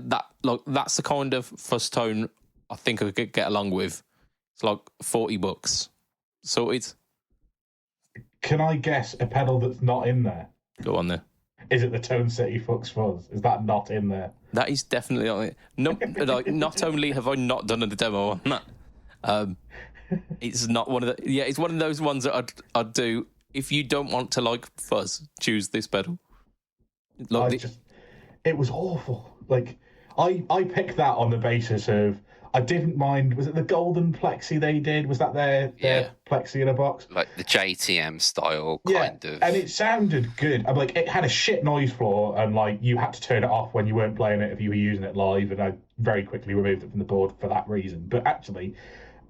Speaker 1: that's the kind of fuzz tone I think I could get along with. It's like $40. Sorted.
Speaker 2: Can I guess a pedal that's not in there?
Speaker 1: Go on there.
Speaker 2: Is it the Tone City Fux Fuzz? Is that not in there?
Speaker 1: That is definitely on it. No, like, not only have I not done a demo on that, it's not one of the. Yeah, it's one of those ones that I'd do. If you don't want to like fuzz, choose this pedal. Like
Speaker 2: it was awful. Like I picked that on the basis of I didn't mind. Was it the golden plexi they did? Was that their plexi in a box?
Speaker 3: Like the JTM style kind of.
Speaker 2: And it sounded good. I'm like, it had a shit noise floor, and like you had to turn it off when you weren't playing it if you were using it live. And I very quickly removed it from the board for that reason. But actually,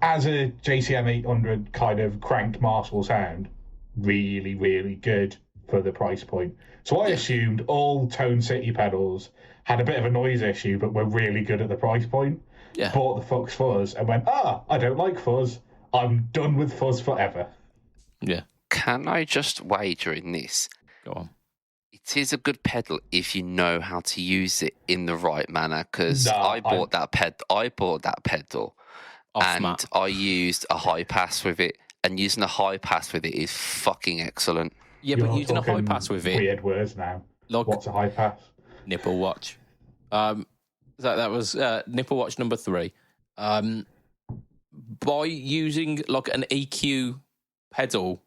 Speaker 2: as a JCM 800 kind of cranked Marshall sound, really, really good for the price point. So I assumed all Tone City pedals had a bit of a noise issue, but were really good at the price point.
Speaker 1: Yeah.
Speaker 2: Bought the Fux Fuzz and went, I don't like fuzz. I'm done with fuzz forever.
Speaker 1: Yeah.
Speaker 3: Can I just wager in this?
Speaker 1: Go on.
Speaker 3: It is a good pedal if you know how to use it in the right manner. Because I bought that pedal, and I used a high pass with it. And using a high pass with it is fucking excellent.
Speaker 1: Yeah, but using a high pass with it.
Speaker 2: Weird words now.
Speaker 1: Like,
Speaker 2: what's a high pass?
Speaker 1: Nipple watch. That was nipple watch number 3. By using like an EQ pedal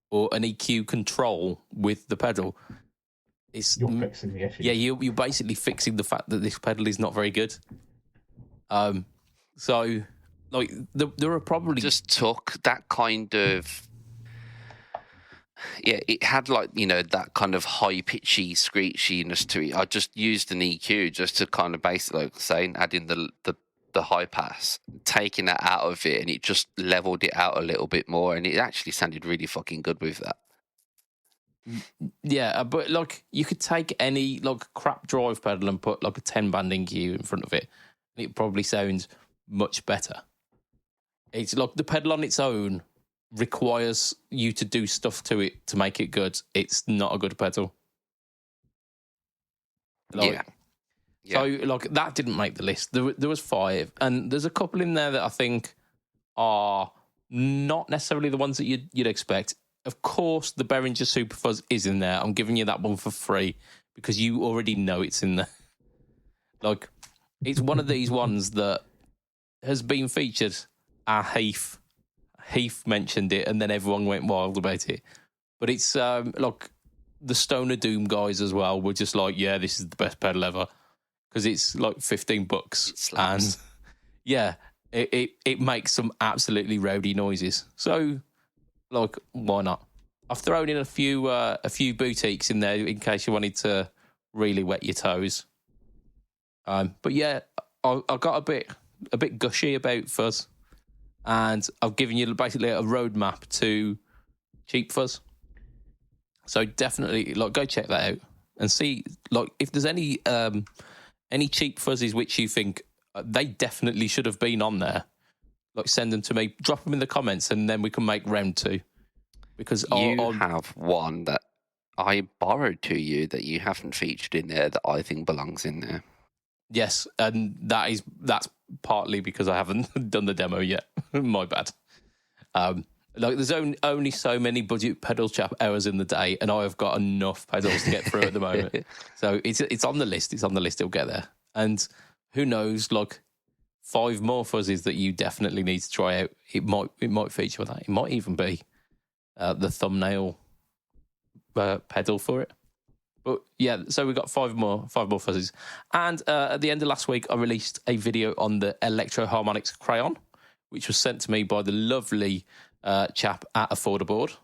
Speaker 1: or an EQ control with the pedal,
Speaker 2: you're fixing the issue.
Speaker 1: Yeah, you're basically fixing the fact that this pedal is not very good. So, like, there are probably
Speaker 3: just took that kind of. Yeah, it had like, that kind of high pitchy screechiness to it. I just used an EQ just to kind of basically, like saying, add in the high pass, taking that out of it, and it just leveled it out a little bit more, and it actually sounded really fucking good with that.
Speaker 1: Yeah, but like you could take any like crap drive pedal and put like a 10-band EQ in front of it, and it probably sounds much better. It's like the pedal on its own requires you to do stuff to it to make it good. It's not a good pedal. Like, So, like, that didn't make the list. There was 5, and there's a couple in there that I think are not necessarily the ones that you'd expect. Of course, the Behringer Super Fuzz is in there. I'm giving you that one for free because you already know it's in there. Like, it's one of these ones that has been featured at Heath. Heath mentioned it, and then everyone went wild about it. But it's like the Stoner Doom guys as well were just like, yeah, this is the best pedal ever because it's like $15, and yeah, it makes some absolutely rowdy noises. So, like, why not? I've thrown in a few boutiques in there in case you wanted to really wet your toes. But yeah, I got a bit gushy about fuzz, and I've given you basically a roadmap to cheap fuzz. So definitely, go check that out and see, if there's any cheap fuzzies which you think they definitely should have been on there. Send them to me, drop them in the comments, and then we can make round 2. Because
Speaker 3: you have one that I borrowed to you that you haven't featured in there that I think belongs in there.
Speaker 1: Yes, and that's partly because I haven't done the demo yet. My bad. There's only so many budget pedal chap hours in the day, and I have got enough pedals to get through at the moment. So it's on the list. It's on the list. It'll get there. And who knows? 5 more fuzzies that you definitely need to try out. It might feature that. It might even be the thumbnail pedal for it. But yeah, so we've got 5 more fuzzies. And at the end of last week, I released a video on the Electro Harmonics Crayon, which was sent to me by the lovely chap at Affordaboard.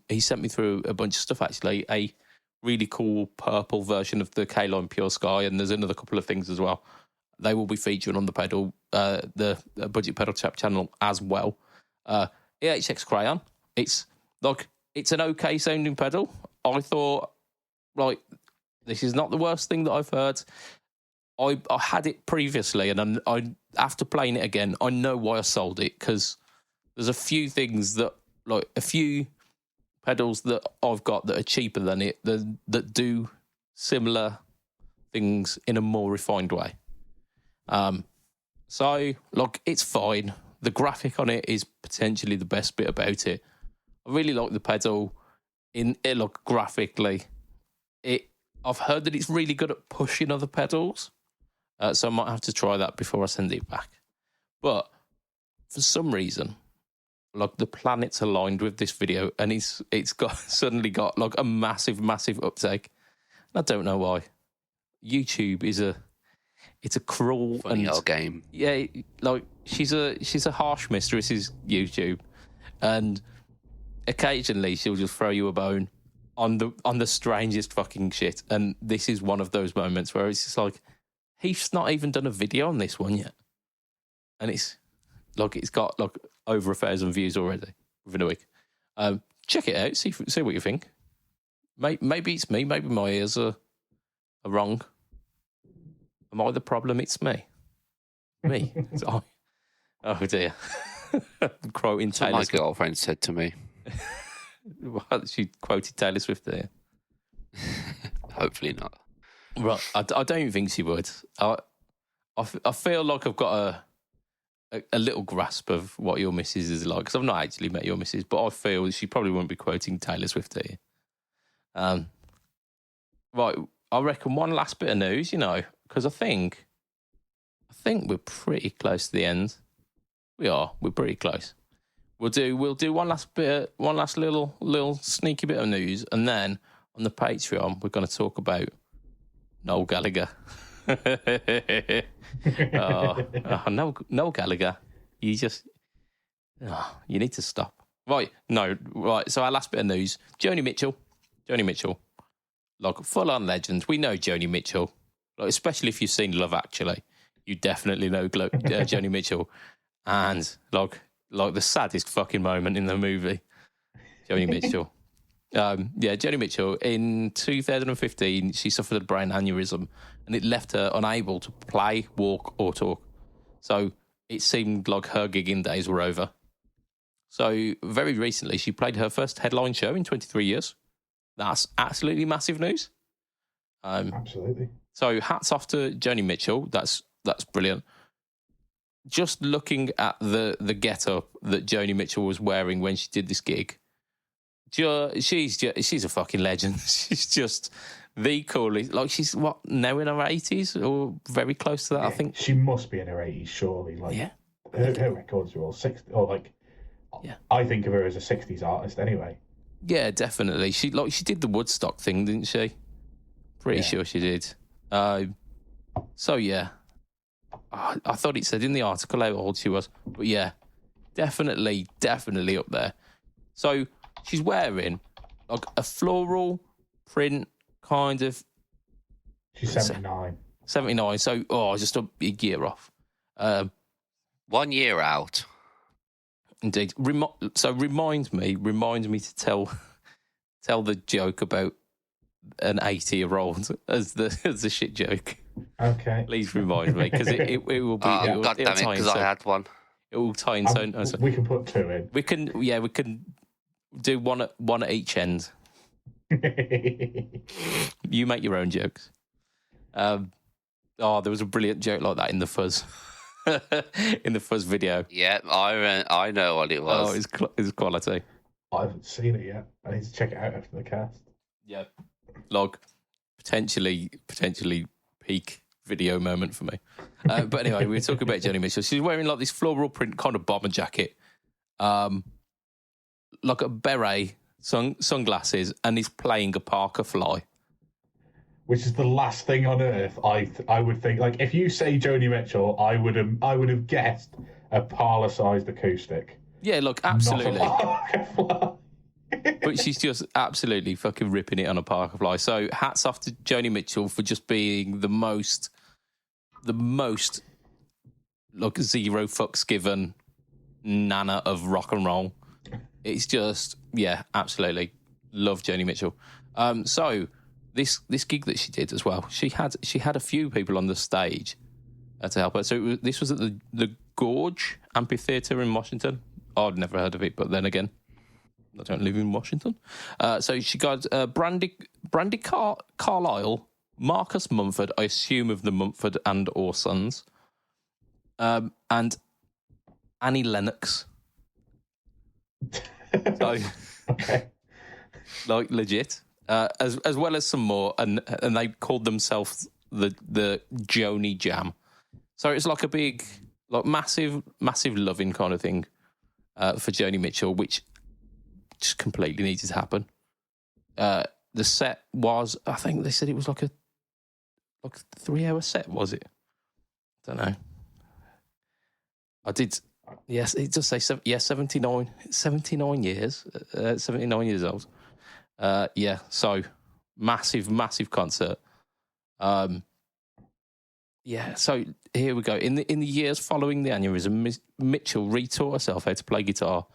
Speaker 1: He sent me through a bunch of stuff, actually. A really cool purple version of the K-Line Pure Sky, and there's another couple of things as well. They will be featured on the Budget Pedal Chap channel as well. EHX Crayon. It's an okay sounding pedal. I thought, this is not the worst thing that I've heard. I had it previously, and I after playing it again, I know why I sold it, because there's a few things that, a few pedals that I've got that are cheaper than it, that do similar things in a more refined way. So it's fine. The graphic on it is potentially the best bit about it. I really like the pedal graphically. I've heard that it's really good at pushing other pedals, so I might have to try that before I send it back. But for some reason, the planets aligned with this video, and it's suddenly got a massive uptake. I don't know why. YouTube is a cruel
Speaker 3: funny old game.
Speaker 1: Yeah, she's a harsh mistress, is YouTube, and occasionally she'll just throw you a bone on the strangest fucking shit. And this is one of those moments where it's just Heath's not even done a video on this one yet, and it's got over 1,000 views already within a week. Check it out, see what you think. Maybe it's me. Maybe my ears are wrong. Am I the problem? It's me. It's I. Oh dear. Quoting
Speaker 3: That's what
Speaker 1: Taylor
Speaker 3: my
Speaker 1: Swift.
Speaker 3: girlfriend said to me.
Speaker 1: What, she quoted Taylor Swift there?
Speaker 3: Hopefully not.
Speaker 1: Right, I don't think she would. I feel like I've got a little grasp of what your missus is like, because I've not actually met your missus, but I feel she probably wouldn't be quoting Taylor Swift here. Right, I reckon one last bit of news, because I think we're pretty close to the end. We're pretty close. We'll do one last little sneaky bit of news, and then on the Patreon we're going to talk about Noel Gallagher. Noel Gallagher, you need to stop. Right, so our last bit of news, Joni Mitchell, full on legend. We know Joni Mitchell, especially if you've seen Love Actually, you definitely know Joni Mitchell. And the saddest fucking moment in the movie, Joni Mitchell. Joni Mitchell, in 2015, she suffered a brain aneurysm, and it left her unable to play, walk, or talk. So it seemed like her gigging days were over. So very recently, she played her first headline show in 23 years. That's absolutely massive news.
Speaker 2: Absolutely.
Speaker 1: So hats off to Joni Mitchell. That's brilliant. Just looking at the get-up that Joni Mitchell was wearing when she did this gig, she's a fucking legend. She's just the coolest. She's now in her 80s or very close to that, I think.
Speaker 2: She must be in her 80s, surely. Her records are all 60, or I think of her as a 60s artist anyway.
Speaker 1: Yeah, definitely. She did the Woodstock thing, didn't she? Pretty sure she did. So yeah. I thought it said in the article how old she was, but yeah, definitely up there. So she's wearing like a floral print kind of.
Speaker 2: She's 79.
Speaker 1: 79. So, just a big year off.
Speaker 3: 1 year out.
Speaker 1: Indeed. Remind me to tell the joke about an 80-year-old as the shit joke.
Speaker 2: Okay.
Speaker 1: Please remind me, because it will be.
Speaker 3: Oh, God damn it, because I had one.
Speaker 1: It will tie in so nicely.
Speaker 2: We can put 2 in.
Speaker 1: We can do one at each end. You make your own jokes. There was a brilliant joke like that in the Fuzz. In the Fuzz video.
Speaker 3: Yeah, I know what it was.
Speaker 1: Oh, it's quality.
Speaker 2: I haven't seen it yet. I need to check it out after the cast.
Speaker 1: Yeah. Like, potentially peak video moment for me. But anyway, we were talking about Joni Mitchell. She's wearing like this floral print kind of bomber jacket, like a beret, sunglasses, and is playing a Parker Fly.
Speaker 2: Which is the last thing on earth I would think. Like, if you say Joni Mitchell, I would have guessed a parlour-sized acoustic.
Speaker 1: Yeah, look, absolutely.
Speaker 2: Not a
Speaker 1: But she's just absolutely fucking ripping it on a Parker Fly. So hats off to Joni Mitchell for just being the most like zero fucks given nana of rock and roll. It's just, yeah, absolutely love Joni Mitchell. So this gig that she did as well, she had a few people on the stage to help her. So this was at the Gorge Amphitheatre in Washington. I'd never heard of it, but then again, I don't live in Washington. So she got Brandy Carlisle, Marcus Mumford, I assume of the Mumford and or Sons, and Annie Lennox. So,
Speaker 2: Okay.
Speaker 1: like legit, as well as some more, and they called themselves the Joni Jam. So it's like a big, like massive loving kind of thing for Joni Mitchell, which just completely needed to happen. The set was, I think they said it was like a 3-hour set, was it? Don't know. I did. Yes, it does say 79 years. 79 years old. Yeah, so massive concert. Yeah, so here we go. In the years following the aneurysm, Mitchell retaught herself how to play guitar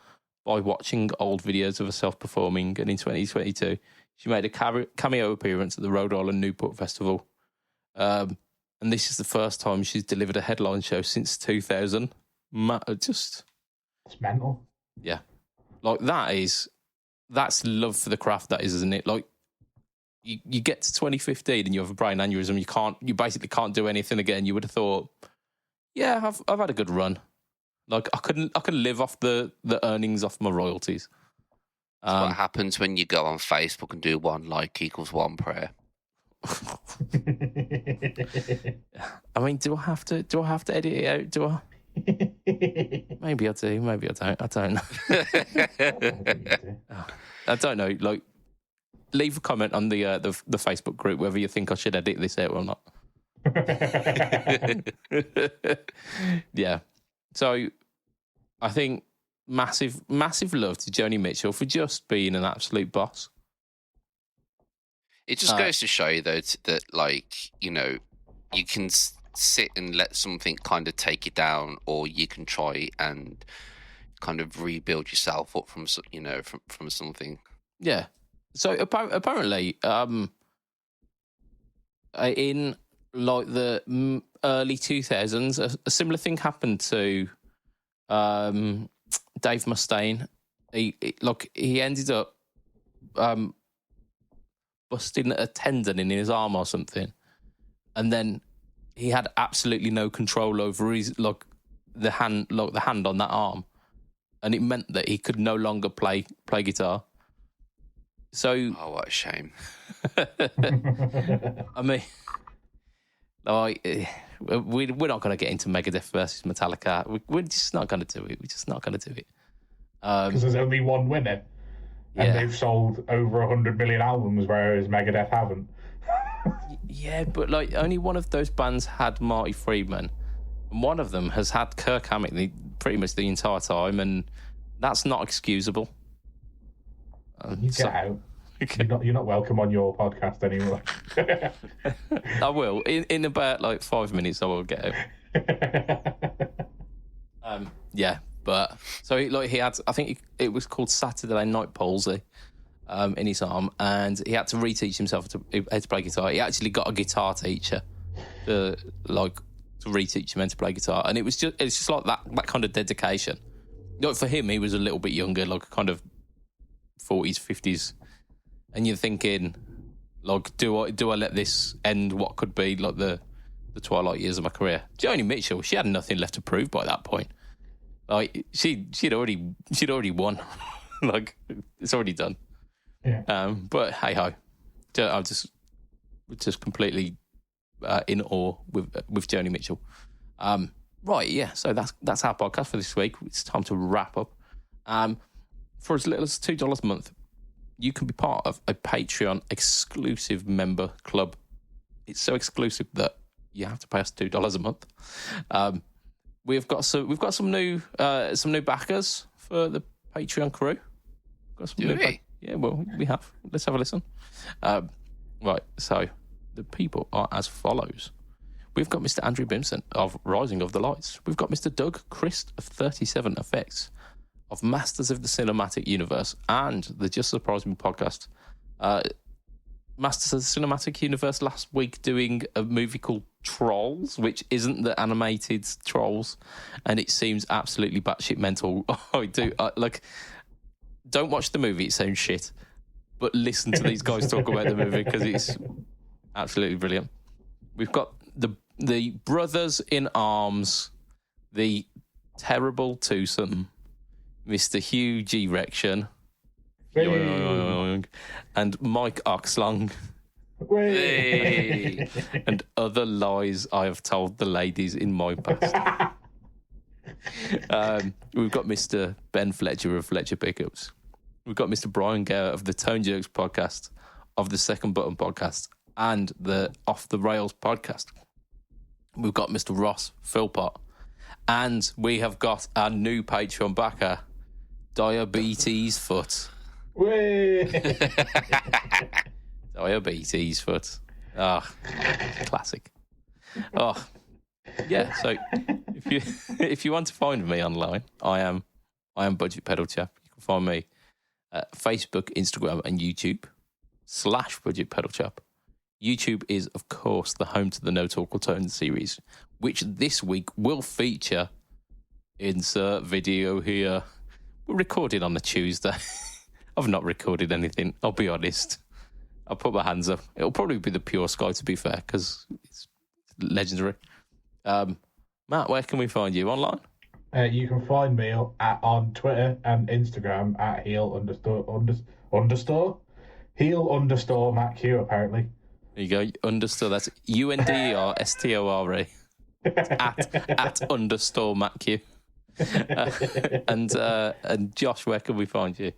Speaker 1: by watching old videos of herself performing, and in 2022, she made a cameo appearance at the Rhode Island Newport Festival. And this is the first time she's delivered a headline show since 2000. It's
Speaker 2: mental.
Speaker 1: Yeah. Like, that's love for the craft, that is, isn't it? Like, you get to 2015 and you have a brain aneurysm, you basically can't do anything again. You would have thought, yeah, I've had a good run. Like, I could live off the earnings off my royalties.
Speaker 3: That's what happens when you go on Facebook and do 1 like equals 1 prayer.
Speaker 1: I mean, do I have to edit it out? Do I? Maybe I do. Maybe I don't. I don't know. I don't know. Like, leave a comment on the Facebook group whether you think I should edit this out or not. Yeah. So I think massive love to Joni Mitchell for just being an absolute boss.
Speaker 3: It just goes to show you, though, that, like, you know, you can sit and let something kind of take you down, or you can try and kind of rebuild yourself up from, you know, from something.
Speaker 1: Yeah. So apparently, in like the early 2000s, a similar thing happened to Dave Mustaine. He ended up busting a tendon in his arm or something, and then he had absolutely no control over his the hand on that arm, and it meant that he could no longer play guitar. So,
Speaker 3: oh, what a shame.
Speaker 1: I mean, like, we're not going to get into Megadeth versus Metallica. We're just not going to do it. We're just not going to do it.
Speaker 2: Because there's only one winner. And they've sold over 100 million albums, whereas Megadeth haven't.
Speaker 1: Yeah, but like, only one of those bands had Marty Friedman, and one of them has had Kirk Hammett pretty much the entire time, and that's not excusable.
Speaker 2: You get out.
Speaker 1: Okay.
Speaker 2: You're not welcome on your podcast anymore.
Speaker 1: I will. In about like 5 minutes, I will get out. Yeah, but so he had, I think it was called Saturday Night Palsy in his arm, and he had to reteach himself how to play guitar. He actually got a guitar teacher to reteach him how to play guitar, and it's just like that kind of dedication. Like for him, he was a little bit younger, like kind of 40s, 50s, and you're thinking, like, do I let this end what could be like the twilight years of my career? Joni Mitchell, she had nothing left to prove by that point. Like she'd already won. Like it's already done.
Speaker 2: Yeah.
Speaker 1: But hey ho, I'm just completely in awe with Joni Mitchell. Right, yeah. So that's our podcast for this week. It's time to wrap up. For as little as $2 a month, you can be part of a Patreon exclusive member club. It's so exclusive that you have to pay us $2 a month. We've got some new backers for the Patreon crew. Yeah, well, we have. Let's have a listen. Right, so the people are as follows. We've got Mr. Andrew Bimson of Rising of the Lights. We've got Mr. Doug Christ of 37 Effects, of Masters of the Cinematic Universe, and the Just Surprise Me podcast. Masters of the Cinematic Universe last week doing a movie called Trolls, which isn't the animated Trolls, and it seems absolutely batshit mental. Don't watch the movie, it sounds shit, but listen to these guys talk about the movie because it's absolutely brilliant. We've got the brothers in arms, the terrible twosome, Mr. Hugh G. Rection, and Mike Oxlong, and other lies I have told the ladies in my past. We've got Mr. Ben Fletcher of Fletcher Pickups. We've got Mr. Brian Gower of the Tone Jerks podcast, of the Second Button podcast, and the Off the Rails podcast. We've got Mr. Ross Philpott, and we have got our new Patreon backer, Diabetes Foot. Diabetes Foot. Classic. Yeah. So if you want to find me online, I am BudgetPedalChap. You can find me at Facebook, Instagram, and YouTube /BudgetPedalChap. YouTube is, of course, the home to the No Talk or Tone series, which this week will feature insert video here. We're recording on a Tuesday. I've not recorded anything, I'll be honest. I'll put my hands up. It'll probably be the Pure Sky, to be fair, because it's legendary. Matt, where can we find you online?
Speaker 2: You can find me on Twitter and Instagram at heel_Matt Q, apparently.
Speaker 1: There you go, underscore. That's UNDERSTORE. at Matt Q. And Josh, where can we find you?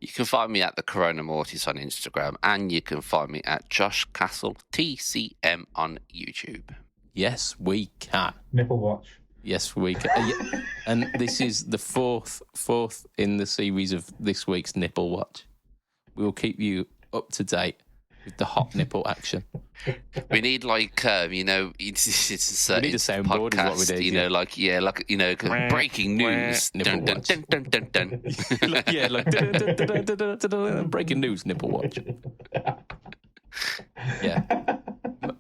Speaker 3: You can find me at the Corona Mortis on Instagram, and you can find me at Josh Castle TCM on YouTube.
Speaker 1: Yes, we can.
Speaker 2: Nipple watch.
Speaker 1: Yes, we can. And this is the fourth in the series of this week's nipple watch. We will keep you up to date with the hot nipple action.
Speaker 3: We need it's a
Speaker 1: we need a soundboard
Speaker 3: podcast,
Speaker 1: is what we need.
Speaker 3: Breaking news.
Speaker 1: Nipple
Speaker 3: Dun,
Speaker 1: watch.
Speaker 3: dun, dun, dun, dun, dun.
Speaker 1: Breaking news nipple watch. Yeah,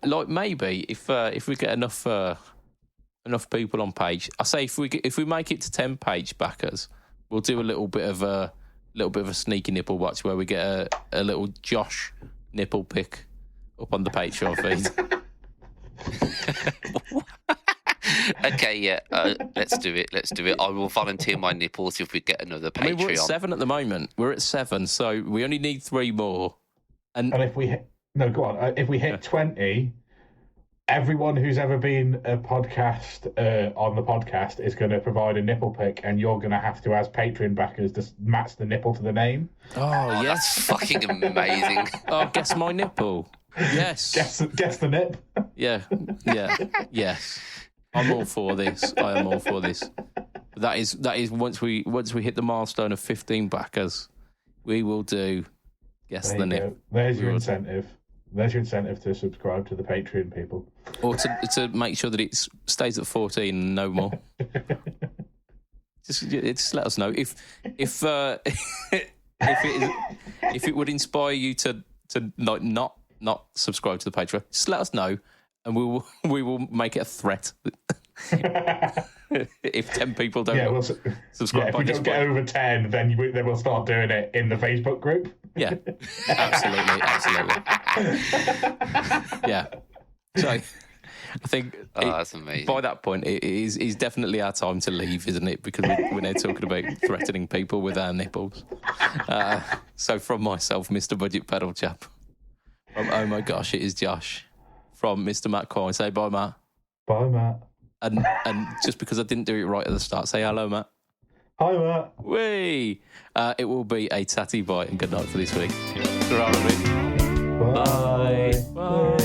Speaker 1: like maybe if we get enough people on page, I say if we make it to 10 page backers, we'll do a little bit of a sneaky nipple watch where we get a little Josh nipple pick up on the Patreon feed.
Speaker 3: Okay, yeah, let's do it. I will volunteer my nipples if we get another Patreon.
Speaker 1: I mean, we're at 7 at the moment. We're at 7, so we only need 3 more. And
Speaker 2: if we if we hit 20, everyone who's ever been a podcast on the podcast is going to provide a nipple pic, and you're going to have to, as Patreon backers, just match the nipple to the name.
Speaker 1: Oh, yes.
Speaker 3: That's fucking amazing.
Speaker 1: Oh, guess my nipple. Yes.
Speaker 2: Guess the nip.
Speaker 1: Yeah. Yes. I'm all for this. I am all for this. That is once we hit the milestone of 15 backers, we will do Guess the Nip.
Speaker 2: There's your incentive. There's your incentive to subscribe to the Patreon, people.
Speaker 1: Or to make sure that it stays at 14 and no more. Just let us know if it would inspire you to not subscribe to the Patreon. Just let us know, and we will make it a threat. If 10 people don't subscribe,
Speaker 2: if we don't get over 10, then we'll start doing it in the Facebook group.
Speaker 1: Yeah, absolutely. Yeah. So I think
Speaker 3: that's amazing.
Speaker 1: By that point, it is definitely our time to leave, isn't it? Because we're now talking about threatening people with our nipples. So from myself, Mr. Budget Pedal Chap. From oh my gosh, it is Josh. From Mr. Matt Coyne, say bye, Matt.
Speaker 2: Bye, Matt.
Speaker 1: And just because I didn't do it right at the start, say hello, Matt.
Speaker 2: Hi, Matt.
Speaker 1: Whee! It will be a tatty bite and good night for this week. Bye.
Speaker 2: Bye.
Speaker 1: Bye.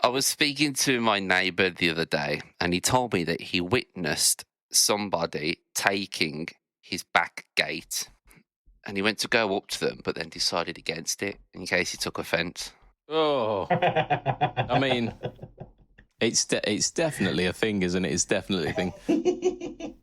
Speaker 3: I was speaking to my neighbour the other day, and he told me that he witnessed somebody taking his back gate, and he went to go up to them, but then decided against it in case he took offence.
Speaker 1: Oh, I mean, it's definitely a thing, isn't it? It's definitely a thing.